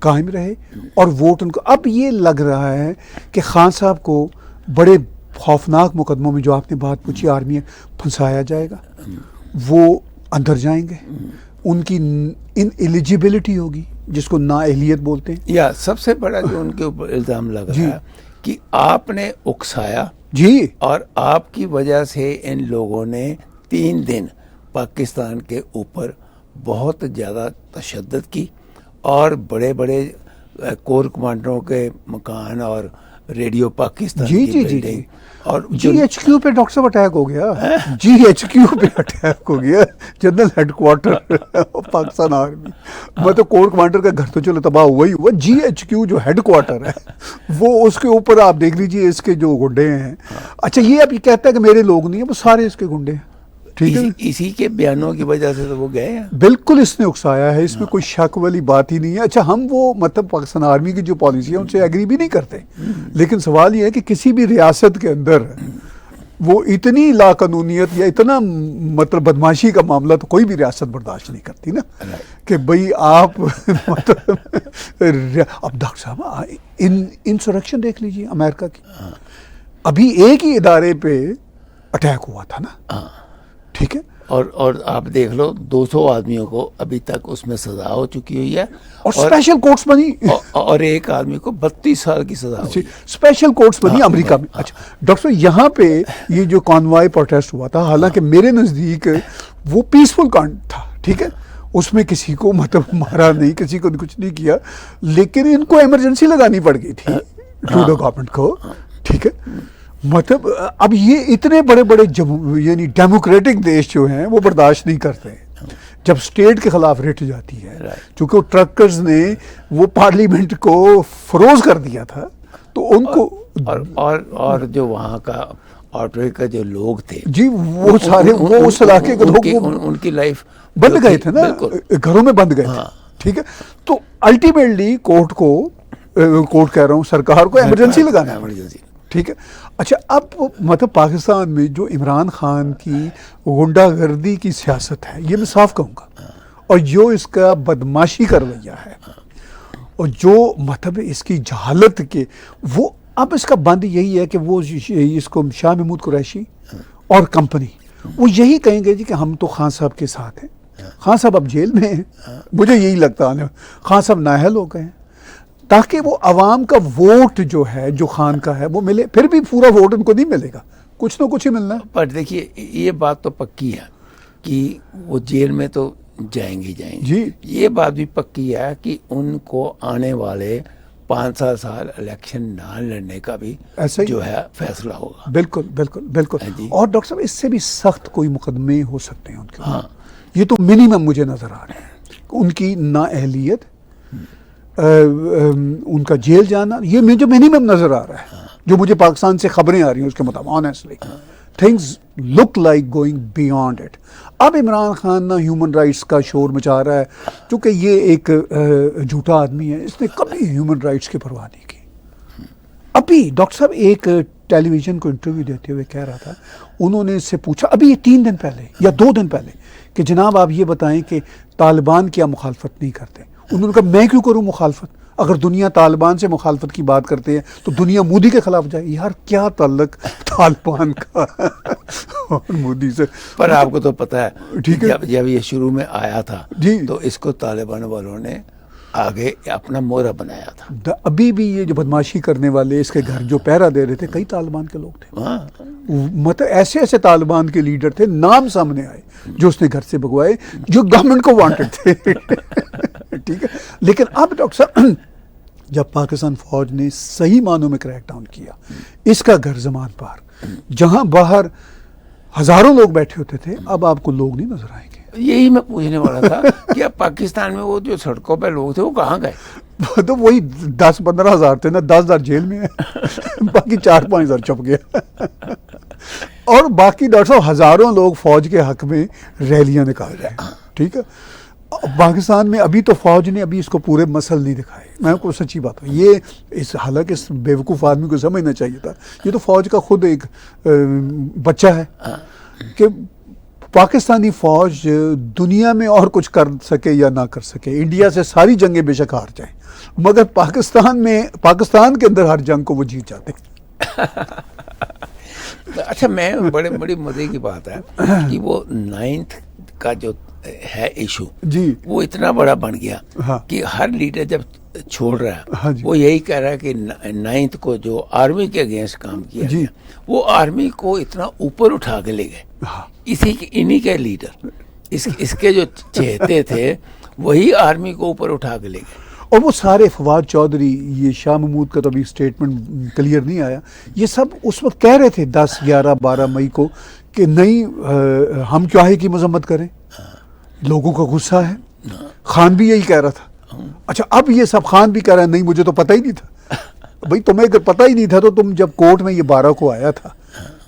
कायम रहे और वोट उनको। अब ये लग रहा है कि खान साहब को बड़े खौफनाक मुकदमों में, जो आपने बात पूछी, आर्मी फंसाया जाएगा, वो अंदर जाएंगे, उनकी इन एलिजिबिलिटी होगी जिसको नाअहलियत बोलते हैं। या सबसे बड़ा जो उनके ऊपर इल्ज़ाम लग रहा है कि आपने उकसाया जी, और आपकी वजह से इन लोगों ने 3 दिन पाकिस्तान के ऊपर बहुत ज़्यादा तशद्दुद की और बड़े बड़े कोर कमांडरों के मकान और रेडियो पाकिस्तान जी की जी बिल्डिंग जी और GHQ पे डॉक्टर साहब अटैक हो गया, GHQ पे अटैक हो गया, जनरल हेडक्वार्टर पाकिस्तान आर्मी, मतलब कोर कमांडर का घर तो चलो तबाह हुआ ही हुआ, GHQ जो हेडक्वार्टर है वो, उसके ऊपर आप देख लीजिए इसके जो गुंडे हैं। अच्छा, ये अब ये कहता है कि मेरे लोग नहीं है, वो सारे इसके गुंडे हैं, ठीक है। इसी के बयानों की वजह से तो वो गए हैं। बिल्कुल इसने उकसाया है, इसमें कोई शक वाली बात ही नहीं है। अच्छा, हम वो मतलब पाकिस्तान आर्मी की जो पॉलिसी है उनसे एग्री भी नहीं करते, लेकिन सवाल ये है कि किसी भी रियासत के अंदर वो इतनी लाकानूनियत या इतना मतलब बदमाशी का मामला तो कोई भी रियासत बर्दाश्त नहीं करती ना, कि भाई आप मतलब अब डॉक्टर साहब इंसरेक्शन देख लीजिए अमेरिका की, अभी एक ही इदारे पे अटैक हुआ था ना, ठीक है, और आप देख लो 200 आदमियों को अभी तक उसमें सजा हो चुकी हुई है और स्पेशल कोर्ट्स बनी और एक आदमी को 32 साल की सजा हुई, स्पेशल कोर्ट्स बनी अमेरिका में। अच्छा डॉक्टर, यहाँ पे ये जो कॉन्वॉय प्रोटेस्ट हुआ था, हालांकि मेरे नज़दीक वो पीसफुल कांड था, ठीक है, उसमें किसी को मतलब मारा नहीं, किसी को कुछ नहीं किया, लेकिन इनको इमरजेंसी लगानी पड़ गई थी टू द गवर्नमेंट को, ठीक है। मतलब अब ये इतने बड़े बड़े यानी डेमोक्रेटिक देश जो हैं वो बर्दाश्त नहीं करते जब स्टेट के खिलाफ रिट जाती है, क्योंकि वो ट्रकर्स ने वो पार्लियामेंट को फरोज कर दिया था, तो उनको और जो वहाँ का ऑटो का जो लोग थे जी, वो सारे वो उस इलाके के लोग उनकी लाइफ बंद गए थे ना, घरों में बंद गए थे, ठीक है। तो अल्टीमेटली कोर्ट कह रहा हूँ, सरकार को इमरजेंसी लगाना है, ठीक है। अच्छा, अब मतलब पाकिस्तान में जो इमरान खान की गुंडागर्दी की सियासत है, ये मैं साफ कहूँगा, और जो इसका बदमाशी का रवैया है, और जो मतलब इसकी जहालत के, वो अब इसका बंद यही है कि वो इसको शाह महमूद कुरैशी और कंपनी वो यही कहेंगे जी कि हम तो खान साहब के साथ हैं, खान साहब अब जेल में हैं, मुझे यही लगता है खान साहब नाअहल हो गए हैं, ताकि वो अवाम का वोट जो है, जो खान का है, वो मिले। फिर भी पूरा वोट उनको नहीं मिलेगा, कुछ ना कुछ ही मिलना है। पर देखिए, ये बात तो पक्की है कि वो जेल में तो जाएंगे जी। ये बात भी पक्की है कि उनको आने वाले 5-7 साल इलेक्शन ना लड़ने का भी जो है फैसला होगा। बिल्कुल बिल्कुल बिल्कुल। और डॉक्टर साहब, इससे भी सख्त कोई मुकदमे हो सकते हैं उनके। हाँ, ये तो मिनिमम मुझे नजर आ रहा है, उनकी नाअहलियत, उनका जेल जाना, ये मुझे मिनिमम नजर आ रहा है। जो मुझे पाकिस्तान से खबरें आ रही हैं उसके मुताबिक, honestly things look like going beyond it. अब इमरान खान ना ह्यूमन राइट्स का शोर मचा रहा है, क्योंकि ये एक झूठा आदमी है, इसने कभी ह्यूमन राइट्स की परवाह नहीं की। अभी डॉक्टर साहब एक टेलीविजन को इंटरव्यू देते हुए कह रहा था, उन्होंने इससे पूछा अभी ये 3 दिन पहले या 2 दिन पहले कि जनाब आप ये बताएं कि तालिबान क्या मुखालफत नहीं करते। उन्होंने कहा मैं क्यों करूं मुखालफत, अगर दुनिया तालिबान से मुखालफत की बात करते हैं तो दुनिया मोदी के खिलाफ जाए। यार क्या ताल्लुक तालिबान का और मोदी से। पर आपको तो पता है, ठीक है, जब ये शुरू में आया था जी, तो इसको तालिबान वालों ने आगे अपना मोहरा बनाया था। अभी भी ये जो बदमाशी करने वाले इसके घर जो पहरा दे रहे थे, कई तालिबान के लोग थे। मतलब ऐसे ऐसे तालिबान के लीडर थे, नाम सामने आए, जो उसने घर से भगवाए, जो गवर्नमेंट को वांटेड थे। ठीक है, लेकिन अब डॉक्टर साहब, जब पाकिस्तान फौज ने सही मानों में क्रैकडाउन किया, इसका घर जमान पार, जहां बाहर हजारों लोग बैठे होते थे, अब आपको लोग नहीं नजर आएंगे। यही मैं पूछने वाला था कि अब पाकिस्तान में वो जो सड़कों पे लोग थे वो कहाँ गए? तो वही 10-15 हज़ार थे ना, 10 हज़ार जेल में है, बाकी 4-5 हज़ार छुप गया। और बाकी डॉक्टर साहब हजारों लोग फौज के हक में रैलियां निकाल रहे हैं, ठीक है। पाकिस्तान में अभी तो फौज ने अभी इसको पूरे मसल नहीं दिखाए, मैं आपको सच्ची बात है। ये हालांकि इस बेवकूफ़ आदमी को समझना चाहिए था, ये तो फौज का खुद एक बच्चा है कि पाकिस्तानी फौज दुनिया में और कुछ कर सके या ना कर सके, इंडिया से सारी जंगें बेशक हार जाए, मगर पाकिस्तान के अंदर हर जंग को वो जीत जाते। अच्छा, मैं बड़ी मजे की बात है कि वो 9th का जो है इशू जी, वो इतना बड़ा बन गया। हाँ, कि हर लीडर जब छोड़ रहा है, हाँ, वो यही कह रहा है कि 9th को जो आर्मी के अगेंस्ट काम किया गया, वो आर्मी को इतना ऊपर उठा के ले गए। हाँ, इन्हीं के लीडर, इसके जो चहेते थे वही आर्मी को ऊपर उठा के ले गए। और वो सारे फवाद चौधरी, ये शाह महमूद का तो अभी स्टेटमेंट क्लियर नहीं आया, ये सब उस वक्त कह रहे थे 10, 11, 12 मई को कि नहीं हम चाहे की मजम्मत करें, लोगों का गुस्सा है। खान भी यही कह रहा था। अच्छा, अब ये सब खान भी कह रहा है नहीं मुझे तो पता ही नहीं था। भाई तुम्हें अगर पता ही नहीं था तो तुम जब कोर्ट में ये 12 को आया था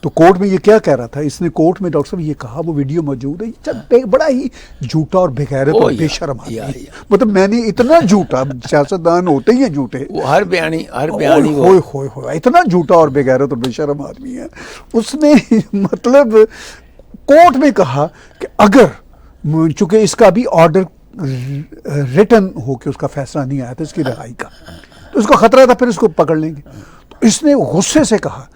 तो कोर्ट में ये क्या कह रहा था, इसने कोर्ट में डॉक्टर साहब ये कहा, वो वीडियो मौजूद है, बड़ा ही झूठा और बेगैरत और बेशर्म आदमी। मतलब मैंने इतना झूठा, सियासतदान होते ही है झूठे, वो हर बयानी हो इतना झूठा और बेगैरत और बेशर्म आदमी है। उसने मतलब कोर्ट में कहा कि अगर चूंकि इसका भी ऑर्डर रिटन होकर उसका फैसला नहीं आया था इसकी रिहाई का, तो उसको खतरा था फिर इसको पकड़ लेंगे। तो इसने गुस्से से कहा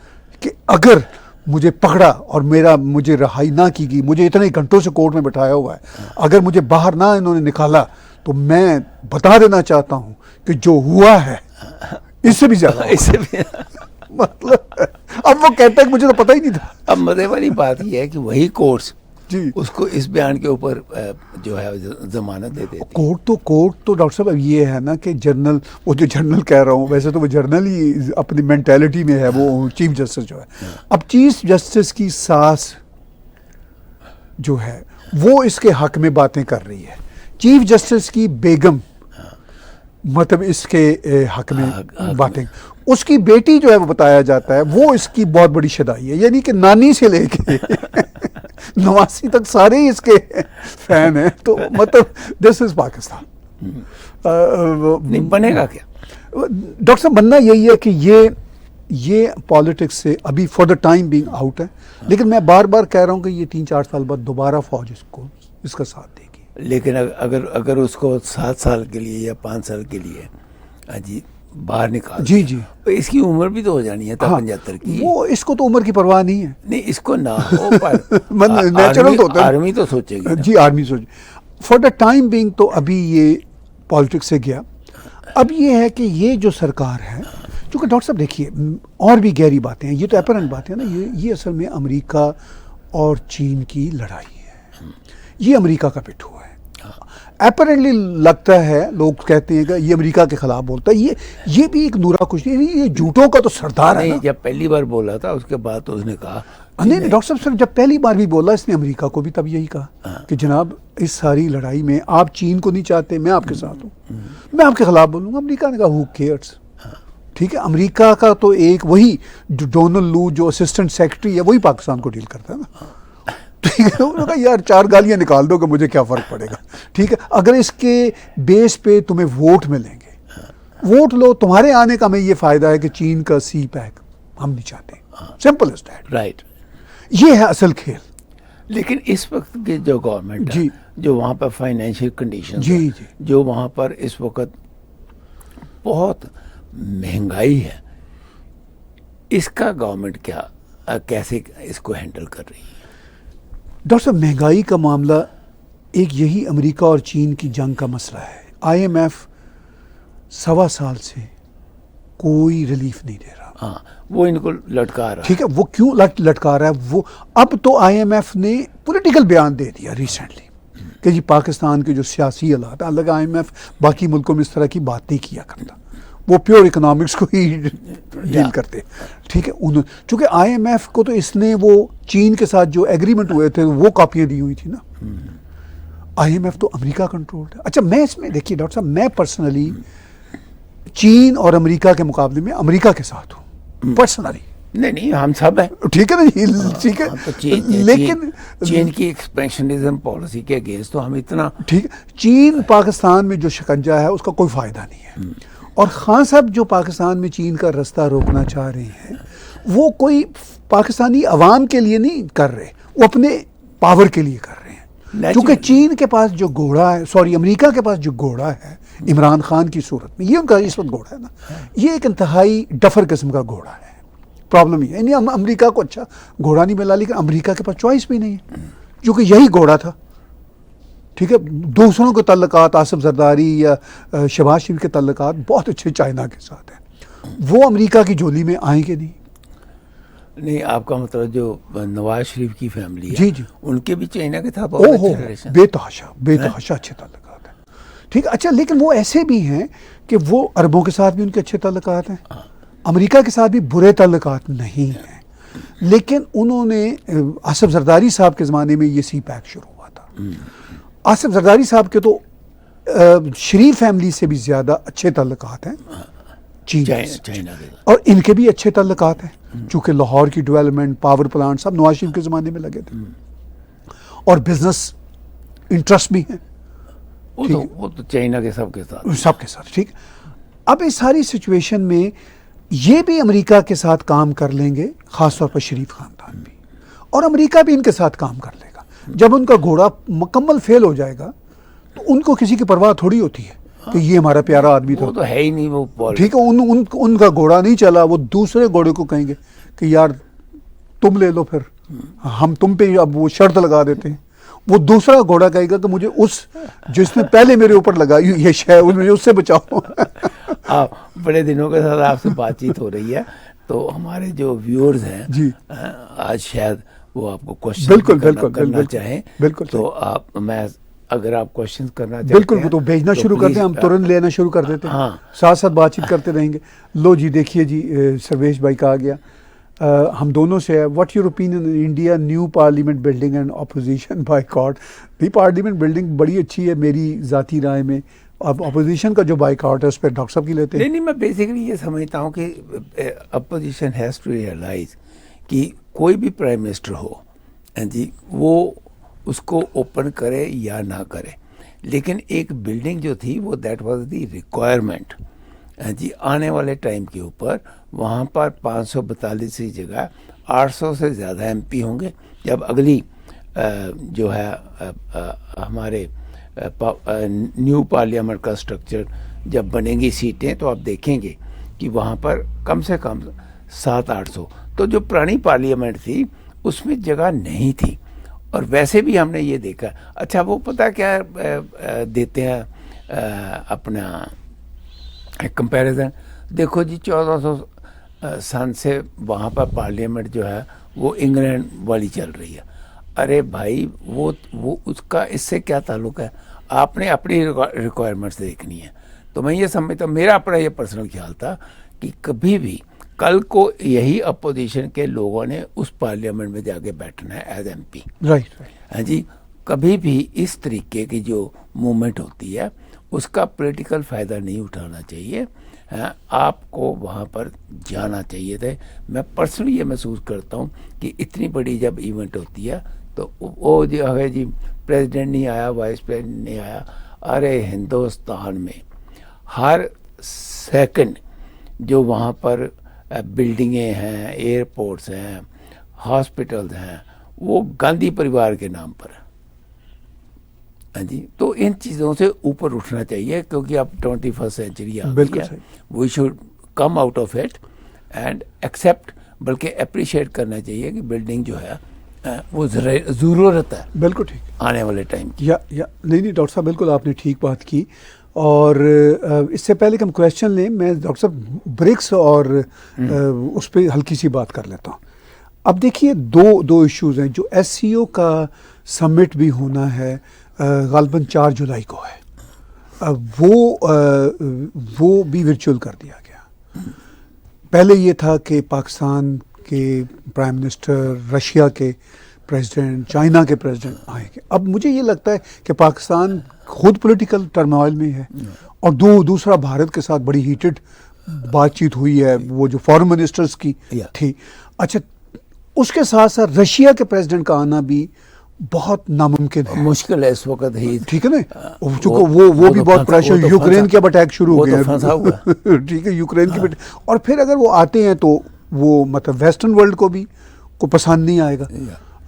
कि अगर मुझे पकड़ा और मुझे रिहाई ना की गई, मुझे इतने घंटों से कोर्ट में बैठाया हुआ है, अगर मुझे बाहर ना इन्होंने निकाला तो मैं बता देना चाहता हूं कि जो हुआ है इससे भी ज्यादा, इससे भी मतलब अब वो कहता है कि मुझे तो पता ही नहीं था। अब मजे वाली बात यह है कि वही कोर्ट्स जी। उसको इस बयान के ऊपर जो है जमानत दे देती। कोर्ट तो डॉक्टर साहब अब ये है ना कि जर्नल, वो जो जर्नल कह रहा हूँ, वैसे तो वो जर्नल ही अपनी मेंटालिटी में है, वो चीफ जस्टिस जो है। अब चीफ जस्टिस की सास जो है वो इसके हक में बातें कर रही है, चीफ जस्टिस की बेगम मतलब इसके हक में बातें, उसकी बेटी जो है वो बताया जाता है वो इसकी बहुत बड़ी शदाई है, यानी कि नानी से लेके नवासी तक सारे ही इसके फैन हैं। तो मतलब दिस इज पाकिस्तान। नहीं बनेगा क्या डॉक्टर साहब? बनना यही है कि ये पॉलिटिक्स से अभी for the time being out है, लेकिन मैं बार बार कह रहा हूँ कि ये 3-4 साल बाद दोबारा फौज इसका साथ देगी। लेकिन अगर उसको 7 साल के लिए या 5 साल के लिए जी बाहर निकाल, जी जी, तो इसकी उम्र भी तो हो जानी है 75 की। वो इसको तो उम्र की परवाह नहीं है। नहीं इसको ना हो पर नेचुरल तो होता है, आर्मी तो सोचेगी जी, आर्मी सोच। फॉर द टाइम बीइंग तो अभी ये पॉलिटिक्स से गया। अब ये है कि ये जो सरकार है, क्योंकि डॉक्टर साहब देखिए और भी गहरी बातें हैं, ये तो अपरेंट बातें हैं ना, ये असल में अमेरिका और चीन की लड़ाई है, ये अमेरिका का पिट्ठू है। अपरेंटली लगता है, लोग कहते हैं कि ये अमेरिका के खिलाफ बोलता है, ये भी एक नूरा कुछ नहीं, ये झूठों का तो सरदार है ना। जब पहली बार बोला था उसके बाद तो उसने कहा नहीं डॉक्टर साहब, सिर्फ जब पहली बार भी बोला इसने अमेरिका को भी तब यही कहा कि जनाब इस सारी लड़ाई में आप चीन को नहीं चाहते, मैं आपके साथ हूँ, मैं आपके खिलाफ बोलूँगा। अमेरिका ने कहा हु केयर्स, ठीक है। अमेरिका का तो एक वही जो डोनाल्ड लू जो असिस्टेंट सेक्रेटरी है वही पाकिस्तान को डील करता है ना, ठीक है। उन्होंने कहा यार 4 गालियां निकाल दो कि मुझे क्या फर्क पड़ेगा, ठीक है। अगर इसके बेस पे तुम्हें वोट मिलेंगे, वोट लो, तुम्हारे आने का हमें ये फायदा है कि चीन का सी पैक हम नहीं चाहते, सिंपल एज दैट, राइट। ये है असल खेल। लेकिन इस वक्त की जो गवर्नमेंट है, जो वहाँ पर फाइनेंशियल कंडीशन, जी, जो वहाँ पर इस वक्त बहुत महंगाई है, इसका गवर्नमेंट कैसे इसको हैंडल कर रही है? डॉक्टर साहब महंगाई का मामला एक यही अमेरिका और चीन की जंग का मसला है। IMF 1.25 साल से कोई रिलीफ नहीं दे रहा। हाँ, वो इनको लटका रहा है, ठीक है। वो क्यों लटका रहा है? वो अब तो IMF ने पॉलिटिकल बयान दे दिया रिसेंटली कि जी पाकिस्तान के जो सियासी हालात, अलग IMF बाकी मुल्कों में इस तरह की बात नहीं किया करता, वो प्योर इकोनॉमिक्स को ही डील करते, ठीक है। चूंकि IMF को तो इसने वो चीन के साथ जो एग्रीमेंट हुए थे वो कॉपियां दी हुई थी ना। IMF तो अमेरिका कंट्रोल्ड है। अच्छा, मैं इसमें देखिए डॉक्टर साहब, मैं पर्सनली चीन और अमेरिका के मुकाबले में अमेरिका के साथ हूँ पर्सनली। नहीं हम सब हैं, ठीक है ना जी, ठीक है। तो लेकिन चीन की एक्सपेंशनिज्म पॉलिसी के अगेंस्ट तो हम इतना, ठीक है, चीन पाकिस्तान में जो शिकंजा है उसका कोई फायदा नहीं है। और खान साहब जो पाकिस्तान में चीन का रास्ता रोकना चाह रहे हैं, वो कोई पाकिस्तानी अवाम के लिए नहीं कर रहे, वो अपने पावर के लिए कर रहे हैं। क्योंकि चीन के पास जो घोड़ा है, सॉरी अमेरिका के पास जो घोड़ा है इमरान खान की सूरत में, ये उनका इस वक्त घोड़ा है ना, ये एक इंतहाई डफर किस्म का घोड़ा है। प्रॉब्लम ये है, अमेरिका को अच्छा घोड़ा नहीं मिला, लेकिन अमेरिका के पास चॉइस भी नहीं है, क्योंकि यही घोड़ा था, ठीक है। दूसरों के तल्लुकात, आसिफ जरदारी या शहबाज शरीफ के तल्लुकात बहुत अच्छे चाइना के साथ हैं, वो अमेरिका की झोली में आएंगे नहीं। आपका मतलब जो नवाज शरीफ की फैमिली है, जी जी, उनके भी चाइना के साथ बहुत अच्छे रिलेशन, बेतहाशा अच्छे तल्लुकात हैं, ठीक है। अच्छा, लेकिन वो ऐसे भी हैं कि वो अरबों के साथ भी उनके अच्छे तल्लुकात हैं, अमेरिका के साथ भी बुरे तल्लुकात नहीं हैं। लेकिन उन्होंने आसिफ जरदारी साहब के ज़माने में ये सी पैक शुरू हुआ था। आसिफ जरदारी साहब के तो शरीफ फैमिली से भी ज़्यादा अच्छे तल्लुकात हैं चाइना के, और इनके भी अच्छे तल्लुकात हैं, चूँकि लाहौर की डेवलपमेंट, पावर प्लांट सब नवाज शरीफ के ज़माने में लगे थे, और बिजनेस इंटरेस्ट भी हैं, वो तो चाइना के सबके साथ, ठीक। अब इस सारी सिचुएशन में ये भी अमेरिका के साथ काम कर लेंगे, खासतौर पर शरीफ खानदान भी, और अमेरिका भी इनके साथ काम कर लेगा। जब उनका घोड़ा मुकम्मल फेल हो जाएगा तो उनको किसी की परवाह थोड़ी होती है कि ये हमारा प्यारा आदमी था, वो तो है ही नहीं, वो ठीक है। उनका घोड़ा नहीं चला, वो दूसरे घोड़े को कहेंगे कि यार तुम ले लो, फिर हम तुम पे अब वो शर्त लगा देते हैं। वो दूसरा घोड़ा कहेगा कि मुझे उस जिसने पहले मेरे ऊपर लगाई ये शय, मुझे उससे बचाओ। बड़े दिनों के साथ आपसे बातचीत हो रही है, तो हमारे जो व्यूअर्स हैं जी, आज शायद वो आपको क्वेश्चन बिल्कुल करना बिल्कुल चाहें बिल्कुल तो आप मैं अगर आप क्वेश्चन करना चाहते बिल्कुल हैं वो तो भेजना शुरू करते हैं, हम तुरंत लेना शुरू कर देते हैं, हाँ। साथ साथ बातचीत करते रहेंगे। लो जी देखिए जी, सर्वेश भाई का आ गया, हम दोनों से है, what your opinion in India new parliament building and opposition boycott. भी पार्लियामेंट बिल्डिंग बड़ी अच्छी है मेरी ज़ाती राय में, अब अपोजिशन का जो बायकॉट है उस पर डॉक्टर साहब की लेते हैं। नहीं, मैं बेसिकली ये समझता हूँ कि अपोजिशन हैज़ टू रियलाइज कि कोई भी प्राइम मिनिस्टर हो जी, वो उसको ओपन करे या ना करे, लेकिन एक बिल्डिंग जो थी वो दैट वाज द रिक्वायरमेंट जी। आने वाले टाइम के ऊपर वहाँ पर 542 की जगह 800 से ज़्यादा एमपी होंगे। जब अगली जो है हमारे न्यू पार्लियामेंट का स्ट्रक्चर जब बनेंगी सीटें, तो आप देखेंगे कि वहाँ पर कम से कम 700-800। तो जो पुरानी पार्लियामेंट थी उसमें जगह नहीं थी। और वैसे भी हमने ये देखा, अच्छा वो पता क्या देते हैं अपना कंपैरिजन, देखो जी 1400 सन से वहाँ पर पार्लियामेंट जो है वो इंग्लैंड वाली चल रही है। अरे भाई वो उसका इससे क्या ताल्लुक है, आपने अपनी रिक्वायरमेंट्स देखनी है। तो मैं ये समझता हूँ, मेरा अपना ये पर्सनल ख्याल था कि कभी भी कल को यही अपोजिशन के लोगों ने उस पार्लियामेंट में जाके बैठना है एज एमपी, राइट हाँ जी। कभी भी इस तरीके की जो मूवमेंट होती है उसका पॉलिटिकल फ़ायदा नहीं उठाना चाहिए, आपको वहाँ पर जाना चाहिए थे। मैं पर्सनली ये महसूस करता हूँ कि इतनी बड़ी जब इवेंट होती है तो वो जो है जी, प्रेसिडेंट नहीं आया, वाइस प्रेसिडेंट नहीं आया, अरे हिंदुस्तान में हर सेकंड जो वहाँ पर बिल्डिंगें हैं, एयरपोर्ट्स हैं, हॉस्पिटल्स हैं, वो गांधी परिवार के नाम पर है, हाँ जी। तो इन चीज़ों से ऊपर उठना चाहिए, क्योंकि अब 21st सेंचुरी आ गई है। We should come out of it and accept, बल्कि अप्रिशिएट करना चाहिए कि बिल्डिंग जो है वो ज़रूरत है, बिल्कुल ठीक, आने वाले टाइम की। या नहीं डॉक्टर साहब बिल्कुल आपने ठीक बात की। और इससे पहले कि हम क्वेश्चन लें, मैं डॉक्टर साहब ब्रिक्स और उस पर हल्की सी बात कर लेता हूँ। अब देखिए दो इश्यूज़ हैं, जो SCO का समिट भी होना है गालिबन 4 जुलाई को है, वो भी वर्चुअल कर दिया गया। पहले ये था कि पाकिस्तान के प्राइम मिनिस्टर, रशिया के प्रेसिडेंट, चाइना के प्रेसिडेंट आएंगे। अब मुझे ये लगता है कि पाकिस्तान खुद पॉलिटिकल टर्मोइल में है, और दूसरा भारत के साथ बड़ी हीटेड बातचीत हुई है, वो जो फॉरेन मिनिस्टर्स की थी। अच्छा, उसके साथ साथ रशिया के प्रेसिडेंट का आना भी बहुत नामुमकिन है, मुश्किल है इस वक्त ही, ठीक है ना, चूंकि वो भी बहुत प्रेशर, यूक्रेन के अब अटैक शुरू हो गए, ठीक है, यूक्रेन की, और फिर अगर वो आते हैं तो वो मतलब वेस्टर्न वर्ल्ड को भी को पसंद नहीं आएगा।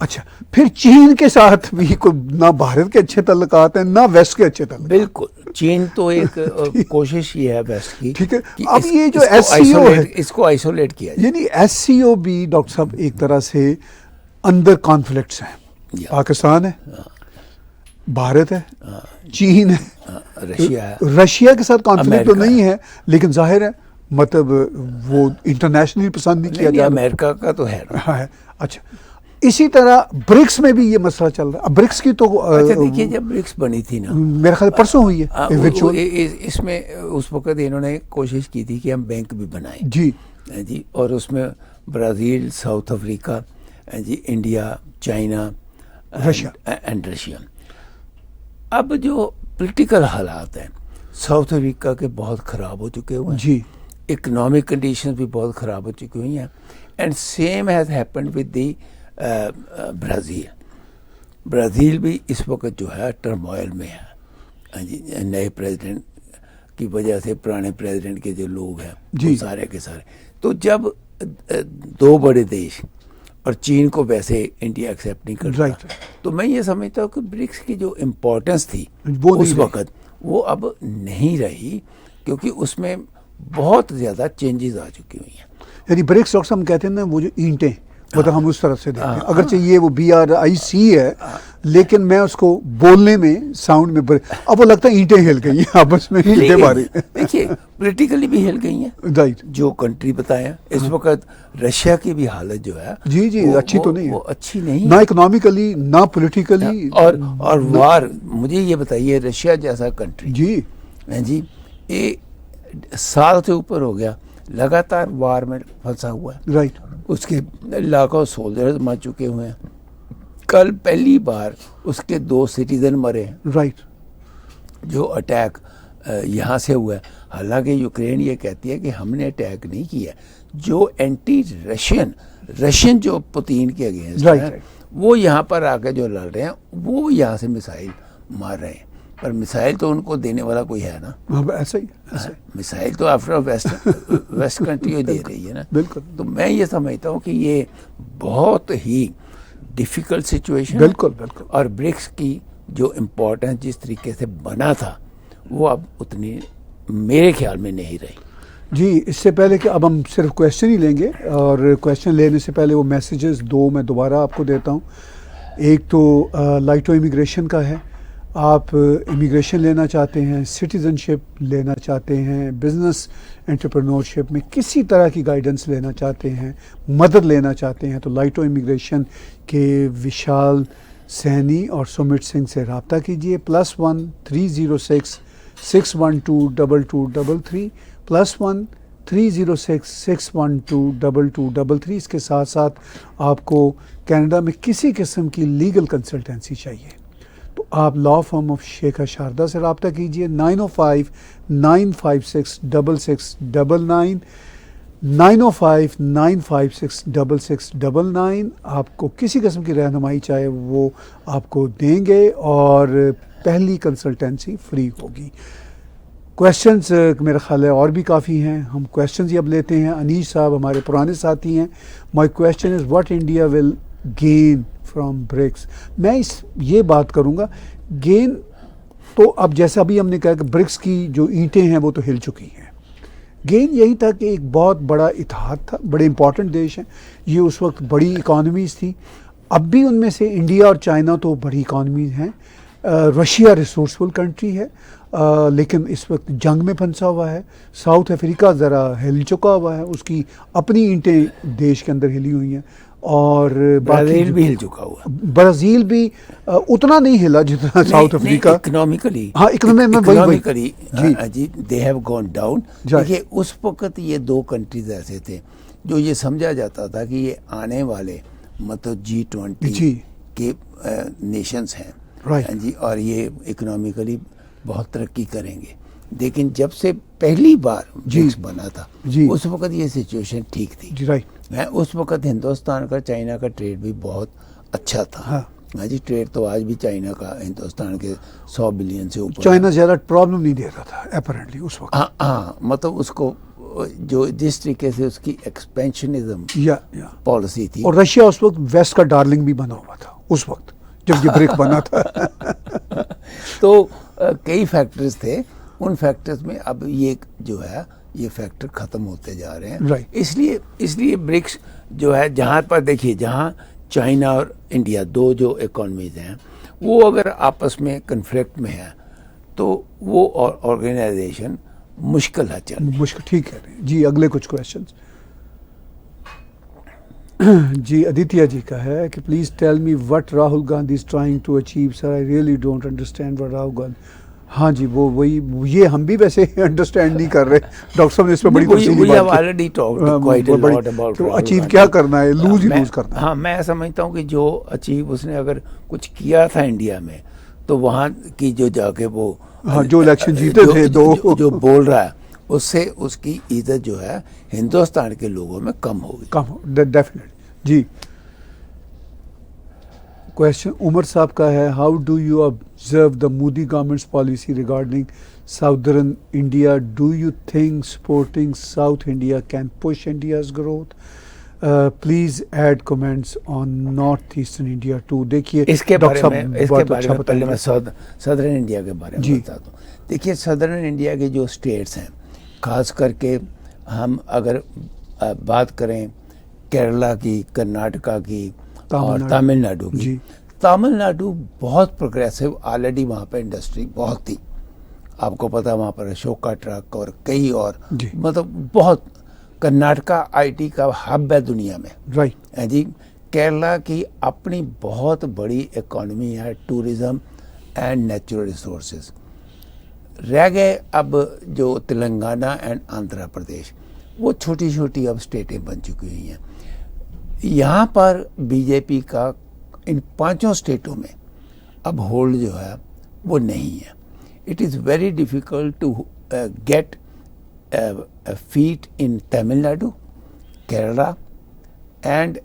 अच्छा, फिर चीन के साथ भी ना भारत के अच्छे ताल्लुकात हैं ना वेस्ट के अच्छे ताल्लुकात। बिल्कुल, चीन तो एक कोशिश ही है वेस्ट की, ठीक है। अब ये जो SCO है, इसको आइसोलेट किया जाए, यानी SCO भी डॉक्टर साहब एक तरह से अंदर कॉन्फ्लिक्ट्स हैं। पाकिस्तान है, भारत है, चीन है, रशिया है। रशिया के साथ कॉन्फ्लिक्ट तो नहीं है, लेकिन जाहिर है मतलब वो इंटरनेशनली पसंद नहीं किया जा रहा। अमेरिका का तो है, है। अच्छा, इसी तरह ब्रिक्स में भी ये मसला चल रहा है। अब ब्रिक्स की तो अच्छा देखिए, जब ब्रिक्स बनी थी ना, मेरे ख्याल परसों हुई है इसमें उस वक्त इन्होंने कोशिश की थी कि हम बैंक भी बनाएं जी, और उसमें ब्राज़ील, साउथ अफ्रीका जी, इंडिया, चाइना, रशिया। अब जो पॉलिटिकल हालात हैं साउथ अफ्रीका के बहुत ख़राब हो चुके हुए हैं जी, इकोनॉमिक कंडीशंस भी बहुत ख़राब हो चुकी हुई हैं, and same has happened with the Brazil भी इस वक्त जो है टर्मोइल में है जी, नए प्रेसिडेंट की वजह से पुराने प्रेसिडेंट के जो लोग हैं वो सारे के सारे। तो जब दो बड़े देश, और चीन को वैसे इंडिया एक्सेप्ट नहीं करता, तो मैं ये समझता हूँ कि ब्रिक्स की जो इम्पोर्टेंस थी उस वक्त वो अब नहीं रही, क्योंकि उसमें बहुत ज़्यादा चेंजेस आ चुकी हुई हैं। यानी ब्रिक्स, डॉक्टर हम कहते हैं ना, वो जो ईंटें मतलब हम उस तरफ से देखते हैं, अगरचे ये वो BRIC है, लेकिन मैं उसको बोलने में साउंड में अब वो लगता है ईंटें हिल गई हैं आपस में, ईंटें मारी। देखिए पॉलिटिकली भी हिल गई हैं, राइट, जो कंट्री बताया इस वक्त रशिया की भी हालत जो है जी अच्छी तो नहीं है, वो अच्छी नहीं ना इकोनॉमिकली ना पॉलिटिकली, और वार। मुझे ये बताइए, रशिया जैसा कंट्री जी जी, ये साल से ऊपर हो गया लगातार वार में फंसा हुआ है, राइट, उसके लाखों सोल्जर्स मर चुके हुए हैं। कल पहली बार उसके 2 सिटीजन मरे हैं, राइट, जो अटैक यहाँ से हुआ है। हालांकि यूक्रेन ये कहती है कि हमने अटैक नहीं किया, जो एंटी रशियन जो पुतिन के अगेंस्ट है, वो यहाँ पर आके जो लड़ रहे हैं, वो यहाँ से मिसाइल मार रहे हैं, पर मिसाइल तो उनको देने वाला कोई है ना। ऐसा ही मिसाइल तो आफ्टर वेस्ट कंट्री दे रही है ना। बिल्कुल। तो मैं ये समझता हूँ कि ये बहुत ही डिफिकल्ट सिचुएशन, बिल्कुल। और ब्रिक्स की जो इम्पोर्टेंस जिस तरीके से बना था, वो अब उतनी मेरे ख्याल में नहीं रही। जी, इससे पहले कि अब हम सिर्फ क्वेश्चन ही लेंगे, और क्वेश्चन लेने से पहले वो मैसेजेस 2 मैं दोबारा आपको देता हूँ। एक तो लाइटो इमिग्रेशन का है, आप इमिग्रेशन लेना चाहते हैं, सिटीज़नशिप लेना चाहते हैं, बिज़नेस एंटरप्रेन्योरशिप में किसी तरह की गाइडेंस लेना चाहते हैं, मदद लेना चाहते हैं, तो लाइटो इमिग्रेशन के विशाल सैनी और सुमित सिंह से रब्ता कीजिए। +1 306 612 2233, +1 306 612 2233। इसके साथ साथ आपको कनाडा में किसी किस्म की लीगल कंसल्टेंसी चाहिए तो आप law firm of Shekhar Sharda से रब्ता कीजिए। 905 956 6699, 905 956 6699। आपको किसी किस्म की रहनुमाई चाहे वो आपको देंगे, और पहली कंसल्टेंसी फ्री होगी। क्वेश्चंस मेरा ख्याल है और भी काफ़ी हैं, हम क्वेश्चंस ही अब लेते हैं। अनीश साहब हमारे पुराने साथी हैं। My question is what India will gain from BRICS. मैं ये बात करूंगा, गेन तो अब जैसा अभी हमने कहा कि ब्रिक्स की जो ईंटें हैं वो तो हिल चुकी हैं। गेन यही था कि एक बहुत बड़ा इतिहाद था, बड़े इंपॉर्टेंट देश हैं, ये उस वक्त बड़ी इकॉनमीज़ थी। अब भी उनमें से इंडिया और चाइना तो बड़ी इकॉनमीज़ हैं। रशिया रिसोर्सफुल कंट्री है, लेकिन इस वक्त जंग में फंसा हुआ है। साउथ अफ्रीका ज़रा हिल चुका हुआ है, उसकी अपनी ईंटें देश के अंदर हिली हुई हैं, और ब्राज़ील भी हिल चुका हुआ। ब्राज़ील भी उतना नहीं हिला जितना साउथ अफ्रीका। इकोनॉमिकली, हाँ, इकोनॉमिकली जी दे हैव गॉन डाउन। देखिए उस वक्त ये 2 कंट्रीज ऐसे थे जो ये समझा जाता था कि ये आने वाले मतलब G20 के नेशंस हैं, राइट जी, और ये इकोनॉमिकली बहुत तरक्की करेंगे। लेकिन जब से पहली बार ब्रिक्स बना था, उस वक्त ये सिचुएशन ठीक थी जी, राइट। उस वक्त हिंदुस्तान का चाइना का ट्रेड भी बहुत अच्छा था। हाँ जी, ट्रेड तो आज भी चाइना का हिंदुस्तान के 100 बिलियन से ऊपर। चाइना ज़्यादा प्रॉब्लम नहीं दे रहा था अपेरेंटली उस वक्त। हाँ, मतलब उसको जो जिस तरीके से उसकी एक्सपेंशनिज्म पॉलिसी थी, और रशिया उस वक्त वेस्ट का डार्लिंग भी बना हुआ था उस वक्त जब ये ब्रिक बना था। तो कई फैक्टर्स थे, उन फैक्टर्स में अब ये जो है ये फैक्टर खत्म होते जा रहे हैं। राइट। इसलिए ब्रिक्स जो है, जहाँ पर देखिए, जहाँ चाइना और इंडिया 2 जो इकोनॉमीज हैं, वो अगर आपस में कन्फ्लिक्ट में है तो वो ऑर्गेनाइजेशन मुश्किल है चलना। मुश्किल, ठीक है जी। अगले कुछ क्वेश्चंस जी आदित्य जी का है कि please tell me what Rahul Gandhi is trying to achieve. Sir I really don't understand what Rahul Gandhi. हाँ जी, वो वही, ये हम भी वैसे अंडरस्टैंड नहीं कर रहे। डॉक्टर साहब ने इस पर बड़ी तफसीली बात की। तो अचीव क्या करना है, लूज करना है। हाँ, मैं समझता हूँ कि जो अचीव उसने अगर कुछ किया था इंडिया में, तो वहाँ की जो जाके वो जो इलेक्शन जीते थे जो बोल रहा है, उससे उसकी इज्जत जो है हिंदुस्तान के लोगों में कम होगी। डेफिनेटली जी। क्वेश्चन उमर साहब का है, how do you observe the Modi government's policy regarding southern India? Do you think supporting south India can push India's growth? Please add comments on north eastern India too. देखिए इसके बारे में पहले मैं सदर्न इंडिया के बारे में बताता हूँ। देखिए सदर्न इंडिया के जो स्टेट्स हैं, खास करके हम अगर बात करें केरला की, कर्नाटका की और तमिलनाडु। तमिलनाडु की। जी। तमिलनाडु बहुत प्रोग्रेसिव, ऑलरेडी वहाँ पे इंडस्ट्री बहुत थी, आपको पता वहाँ पर अशोका ट्रक और कई और, जी। मतलब बहुत। कर्नाटका आईटी का हब है दुनिया में, राइट। है जी। केरला की अपनी बहुत बड़ी इकोनॉमी है, टूरिज्म एंड नेचुरल रिसोर्सेज। रह गए अब जो तेलंगाना एंड आंध्र प्रदेश, वो छोटी छोटी अब स्टेटें बन चुकी हुई हैं। यहाँ पर बीजेपी का इन 5 स्टेटों में अब होल्ड जो है वो नहीं है। It is very difficult to get feet in Tamil Nadu, Kerala and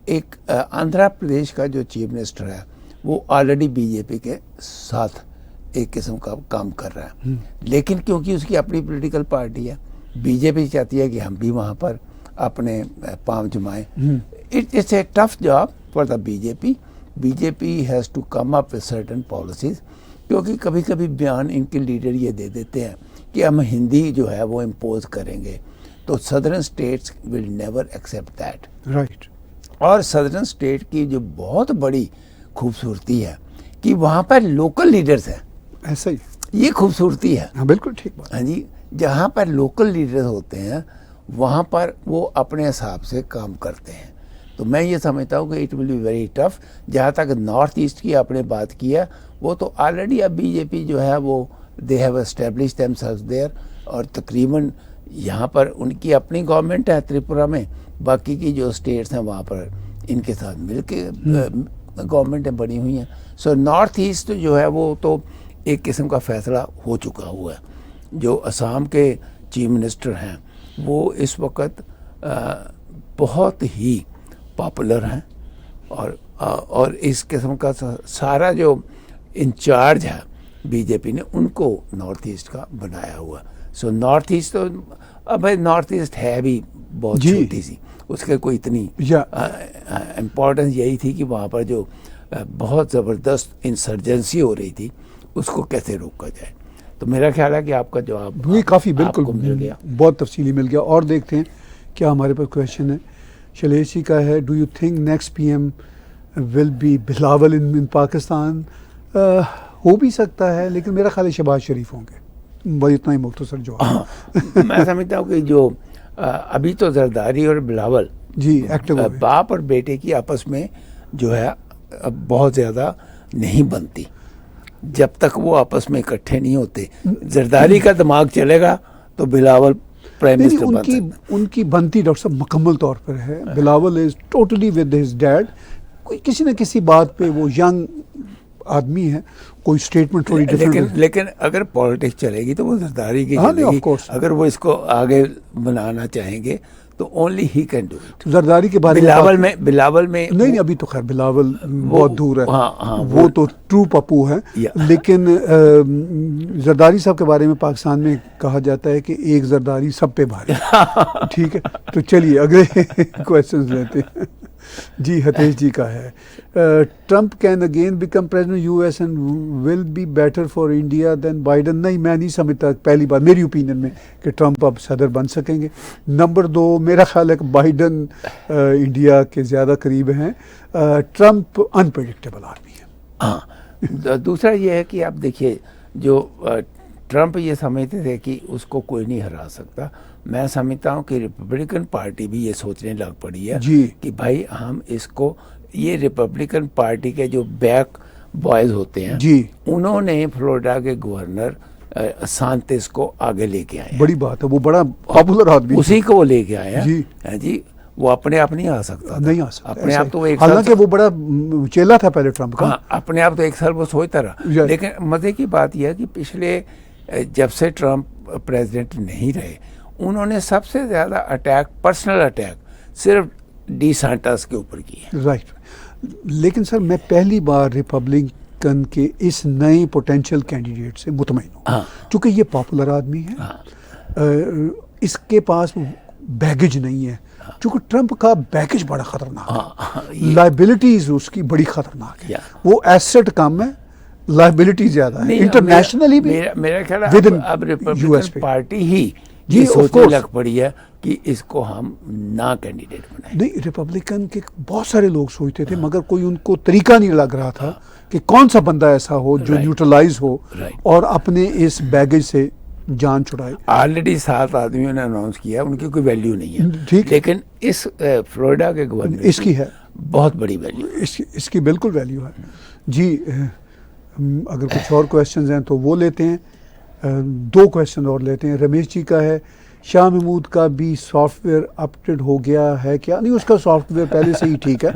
एक आंध्र प्रदेश का जो चीफ मिनिस्टर है वो ऑलरेडी बीजेपी के साथ एक किस्म का काम कर रहा है। लेकिन क्योंकि उसकी अपनी पॉलिटिकल पार्टी है, बीजेपी चाहती है कि हम भी वहाँ पर अपने पांव जमाएं। It's a tough job for the BJP. BJP has to come up with certain policies, क्योंकि कभी कभी बयान इनके लीडर ये दे देते हैं कि हम हिंदी जो है वो इम्पोज करेंगे, तो southern states will never accept that. Right. और सदर्न स्टेट की जो बहुत बड़ी खूबसूरती है कि वहाँ पर लोकल लीडर्स हैं, ऐसा ही। ये खूबसूरती है। हाँ, बिल्कुल ठीक बात। हाँ जी, जहाँ पर लोकल लीडर्स होते हैं वहाँ पर वो अपने हिसाब से काम करते हैं। तो मैं ये समझता हूँ कि it will be very tough. जहाँ तक नॉर्थ ईस्ट की आपने बात की है, वो तो ऑलरेडी अब बीजेपी जो है वो they have establish themselves there, और तकरीबन यहाँ पर उनकी अपनी गवर्नमेंट है त्रिपुरा में, बाकी की जो स्टेट्स हैं वहाँ पर इनके साथ मिलके गवर्नमेंटें बनी हुई हैं। सो नॉर्थ ईस्ट जो है वो तो एक किस्म का फैसला हो चुका हुआ है। जो असम के चीफ मिनिस्टर हैं वो इस वक्त बहुत ही पॉपुलर हैं, और इस किस्म का सारा जो इंचार्ज है बीजेपी ने उनको नॉर्थ ईस्ट का बनाया हुआ। सो नॉर्थ ईस्ट तो अब नॉर्थ ईस्ट है भी बहुत छोटी सी, उसके कोई इतनी इम्पोर्टेंस यही थी कि वहाँ पर जो बहुत ज़बरदस्त इंसर्जेंसी हो रही थी उसको कैसे रोका जाए। तो मेरा ख्याल है कि आपका जवाब ये काफ़ी बिल्कुल मिल गया, बहुत तफसीली मिल गया। और देखते हैं क्या हमारे पास क्वेश्चन है। शैलेश जी का है, do you think next PM will be Bilawal in Pakistan? हो भी सकता है, लेकिन मेरा ख्याल है शहबाज शरीफ होंगे। बस इतना ही मुख्तसर जवाब। मैं समझता हूँ कि जो अभी तो जरदारी और बिलावल जी एक्टिव बाप और बेटे की आपस में जो है अब बहुत ज़्यादा नहीं बनती। जब तक वो आपस में इकट्ठे नहीं होते, जरदारी का दिमाग चलेगा तो बिलावल प्राइम मिनिस्टर बन सकता। उनकी बनती डॉक्टर साहब मुकम्मल तौर पर है। Bilawal is totally with his dad. कोई किसी न किसी बात पे वो यंग आदमी है, कोई स्टेटमेंट थोड़ी डिफरेंट। लेकिन अगर पॉलिटिक्स चलेगी तो वो जरदारी की हाँ, चलेगी। अगर वो इसको आगे बनाना चाहेंगे तो only he can do it. Zardari के बारे में बिलावल में नहीं, अभी तो खैर बिलावल बहुत दूर है। हाँ, वो तो ट्रू पप्पू है। लेकिन जरदारी साहब के बारे में पाकिस्तान में कहा जाता है कि एक जरदारी सब पे भारी। ठीक है, तो चलिए अगले क्वेश्चन लेते हैं। जी हतेश जी का है, Trump can again become president US and will be better for India than Biden? नहीं, मैं नहीं समझता पहली बार मेरी ओपिनियन में कि ट्रंप अब सदर बन सकेंगे। नंबर 2, मेरा ख्याल है कि बाइडन इंडिया के ज़्यादा करीब हैं। ट्रंप अनप्रेडिक्टेबल आदमी है। हाँ, दूसरा ये है कि आप देखिए जो ट्रंप ये समझते थे कि उसको कोई नहीं हरा सकता। मैं समझता हूँ कि रिपब्लिकन पार्टी भी ये सोचने लग पड़ी है कि भाई हम इसको, ये रिपब्लिकन पार्टी के जो बैक बॉयज होते हैं जी, उन्होंने फ्लोरिडा के गवर्नर सांतिस को आगे लेके आए। बड़ी बात है, वो बड़ा पॉपुलर आदमी, उसी को वो लेके आए हैं जी। जी, वो अपने आप नहीं आ सकता, नहीं आ सकता अपने आप तो एक, हालांकि वो बड़ा चेला था पहले ट्रंप का। हाँ, अपने आप तो एक साल वो सोचता रहा। लेकिन मजे की बात यह है कि पिछले जब से ट्रंप प्रेसिडेंट नहीं रहे, उन्होंने सबसे ज्यादा अटैक, पर्सनल अटैक सिर्फ डी सांटस के ऊपर किए। राइट। लेकिन सर मैं पहली बार रिपब्लिकन के इस नए पोटेंशियल कैंडिडेट से मुतमईन हूँ, क्योंकि ये पॉपुलर आदमी है। इसके पास बैगेज नहीं है, क्योंकि ट्रंप का बैगेज बड़ा खतरनाक है, लाइबिलिटीज उसकी बड़ी खतरनाक है। वो एसेट कम है, लाइबिलिटी ज्यादा है, इंटरनेशनली भी। मेरा ख्याल है अब रिपब्लिकन पार्टी ही ये सोचने लग पड़ी है कि इसको हम ना कैंडिडेट बनाएं। नहीं, रिपब्लिकन के बहुत सारे लोग सोचते थे, मगर कोई उनको तरीका नहीं लग रहा था कि कौन सा बंदा ऐसा हो जो न्यूट्रलाइज हो और अपने इस बैगेज से जान छुड़ाए। ऑलरेडी 7 आदमियों ने अनाउंस किया, उनकी कोई वैल्यू नहीं है, ठीक, लेकिन इस फ्लोरिडा के गवर्नर इसकी है बहुत बड़ी वैल्यू, इसकी बिल्कुल वैल्यू है जी। अगर कुछ और क्वेश्चंस हैं तो वो लेते हैं, 2 क्वेश्चन और लेते हैं। रमेश जी का है, शाह महमूद का भी सॉफ्टवेयर अपडेट हो गया है क्या? नहीं, उसका सॉफ्टवेयर पहले से ही ठीक है।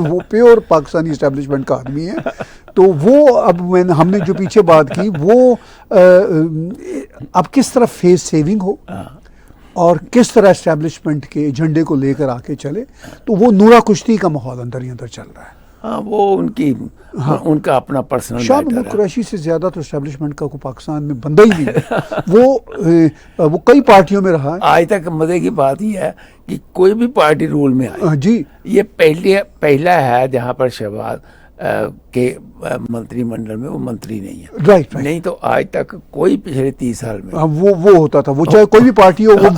वो प्योर पाकिस्तानी इस्टेब्लिशमेंट का आदमी है, तो वो अब हमने जो पीछे बात की वो अब किस तरह फेस सेविंग हो और किस तरह इस्टेब्लिशमेंट के एजेंडे को लेकर आके चले, तो वो नूरा कुश्ती का माहौल अंदर ही अंदर चल रहा है। हाँ, वो उनका अपना पर्सनल शाह महमूद कुरैशी से ज्यादा तो एस्टेब्लिशमेंट का कोई पाकिस्तान में बंदा ही नहीं है। वो कई पार्टियों में रहा है। आज तक मजे की बात ही है कि कोई भी पार्टी रूल में आए जी, ये पहला है जहाँ पर शहबाज के मंत्रिमंडल में वो मंत्री नहीं है। राइट। नहीं तो आज तक कोई पिछले 30 साल में वो होता था, वो चाहे कोई भी पार्टी हो, वो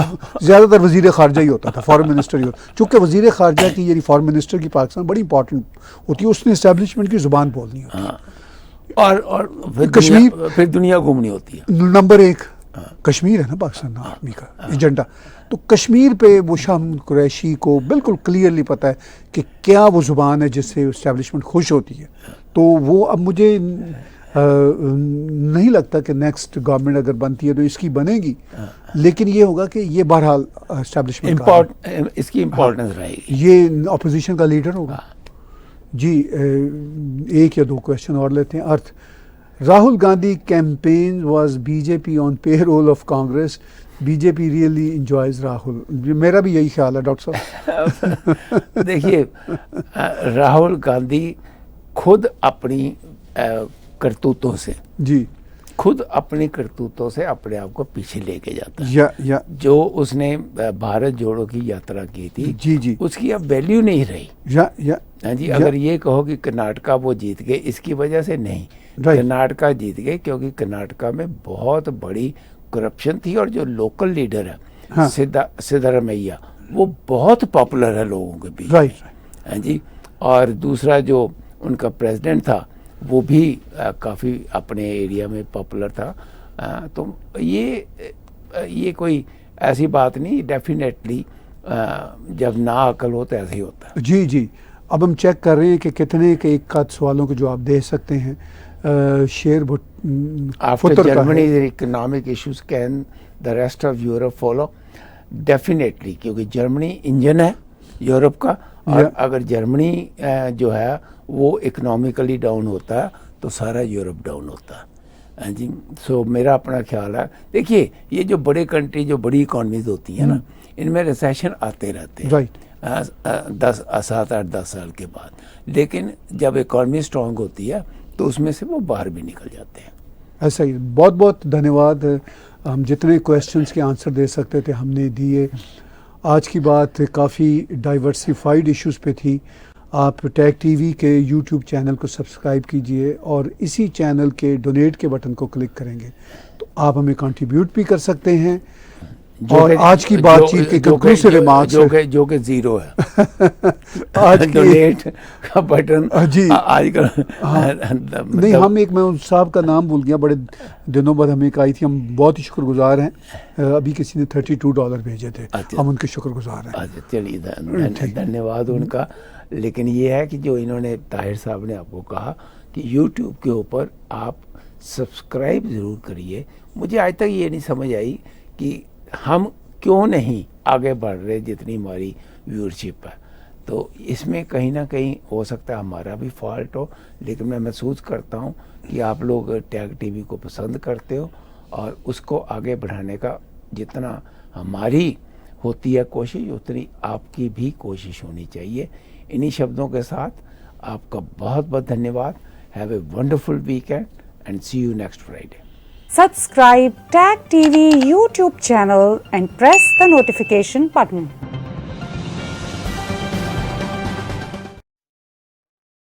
ज्यादातर वजीर खारजा ही होता था, फॉरेन मिनिस्टर ही होता। चूंकि वजीर खारजा की यानी फॉरेन मिनिस्टर की पाकिस्तान बड़ी इंपॉर्टेंट होती है, उसने एस्टेब्लिशमेंट की जुबान बोलनी होती है। हाँ। और कश्मीर फिर दुनिया घूमनी होती है। नंबर 1 कश्मीर है ना पाकिस्तान आर्मी का एजेंडा, तो कश्मीर पे वो शाह महमूद कुरैशी को बिल्कुल क्लियरली पता है कि क्या वो जुबान है जिससे इस्टेब्लिशमेंट खुश होती है। तो वो अब मुझे नहीं लगता कि नेक्स्ट गवर्नमेंट अगर बनती है तो इसकी बनेगी, लेकिन ये होगा कि ये बहरहाल इस्टेब्लिशमेंट इसकी इम्पोर्टेंस रहेगी, ये अपोजिशन का लीडर होगा जी। 1 या 2 क्वेश्चन और लेते हैं। अर्थ, Rahul Gandhi campaign was BJP on payroll of Congress, BJP really enjoys Rahul. मेरा भी यही ख्याल है डॉक्टर साहब। देखिए, राहुल गांधी खुद अपनी करतूतों से अपने अपने आप को पीछे लेके जाता है। जो उसने भारत जोड़ो की यात्रा की थी जी, उसकी अब वैल्यू नहीं रही। हाँ जी, अगर ये कहो कि कर्नाटका वो जीत गए इसकी वजह से नहीं, कर्नाटका जीत गए क्योंकि कर्नाटका में बहुत बड़ी करप्शन थी और जो लोकल लीडर है हाँ। सिद्धरामैया वो बहुत पॉपुलर है लोगों के बीच। हाँ जी, और दूसरा जो उनका प्रेसिडेंट था वो भी काफ़ी अपने एरिया में पॉपुलर था। तो ये कोई ऐसी बात नहीं, डेफिनेटली जब ना अकल हो तो ऐसे ही होता है। जी, अब हम चेक कर रहे हैं कि कितने के एक आध सवालों के जवाब दे सकते हैं। शेर after Germany economic issues can the rest of Europe follow, definitely, क्योंकि जर्मनी इंजन है यूरोप का, और अगर जर्मनी जो है वो इकोनॉमिकली डाउन होता है तो सारा यूरोप डाउन होता है। हाँ जी, सो मेरा अपना ख्याल है। देखिए, ये जो बड़े कंट्री जो बड़ी इकॉनमीज होती है ना, इनमें रिसेशन आते रहते हैं 7-8-10 साल के बाद, लेकिन जब इकॉनमी स्ट्रांग होती है तो उसमें से वो बाहर भी निकल जाते हैं। ऐसा ही। बहुत बहुत धन्यवाद। हम जितने क्वेश्चंस के आंसर दे सकते थे हमने दिए। आज की बात काफ़ी डाइवर्सिफाइड इश्यूज़ पे थी। आप टैग टीवी के यूट्यूब चैनल को सब्सक्राइब कीजिए और इसी चैनल के डोनेट के बटन को क्लिक करेंगे तो आप हमें कंट्रीब्यूट भी कर सकते हैं। और आज की बातचीत के कंक्लूसिव रिमार्क्स जो कि 0 है आज डोनेट का बटन जी आजकल नहीं, हम एक, मैं उस साहब का नाम भूल गया, बड़े दिनों बाद हमें एक आई थी, हम बहुत ही शुक्रगुजार हैं। अभी किसी ने $32 भेजे थे, हम उनके शुक्रगुजार हैं। चलिए, धन्यवाद उनका। लेकिन ये है कि जो इन्होंने ताहिर साहब ने आपको कहा कि यूट्यूब के ऊपर आप सब्सक्राइब ज़रूर करिए। मुझे आज तक ये नहीं समझ आई कि हम क्यों नहीं आगे बढ़ रहे जितनी हमारी व्यूअरशिप है। तो इसमें कहीं ना कहीं हो सकता है हमारा भी फॉल्ट हो, लेकिन मैं महसूस करता हूँ कि आप लोग टैग टीवी को पसंद करते हो और उसको आगे बढ़ाने का जितना हमारी होती है कोशिश, उतनी आपकी भी कोशिश होनी चाहिए। इन्हीं शब्दों के साथ आपका बहुत बहुत धन्यवाद। Have a wonderful weekend and see you next Friday. Subscribe Tag TV YouTube channel and press the notification button.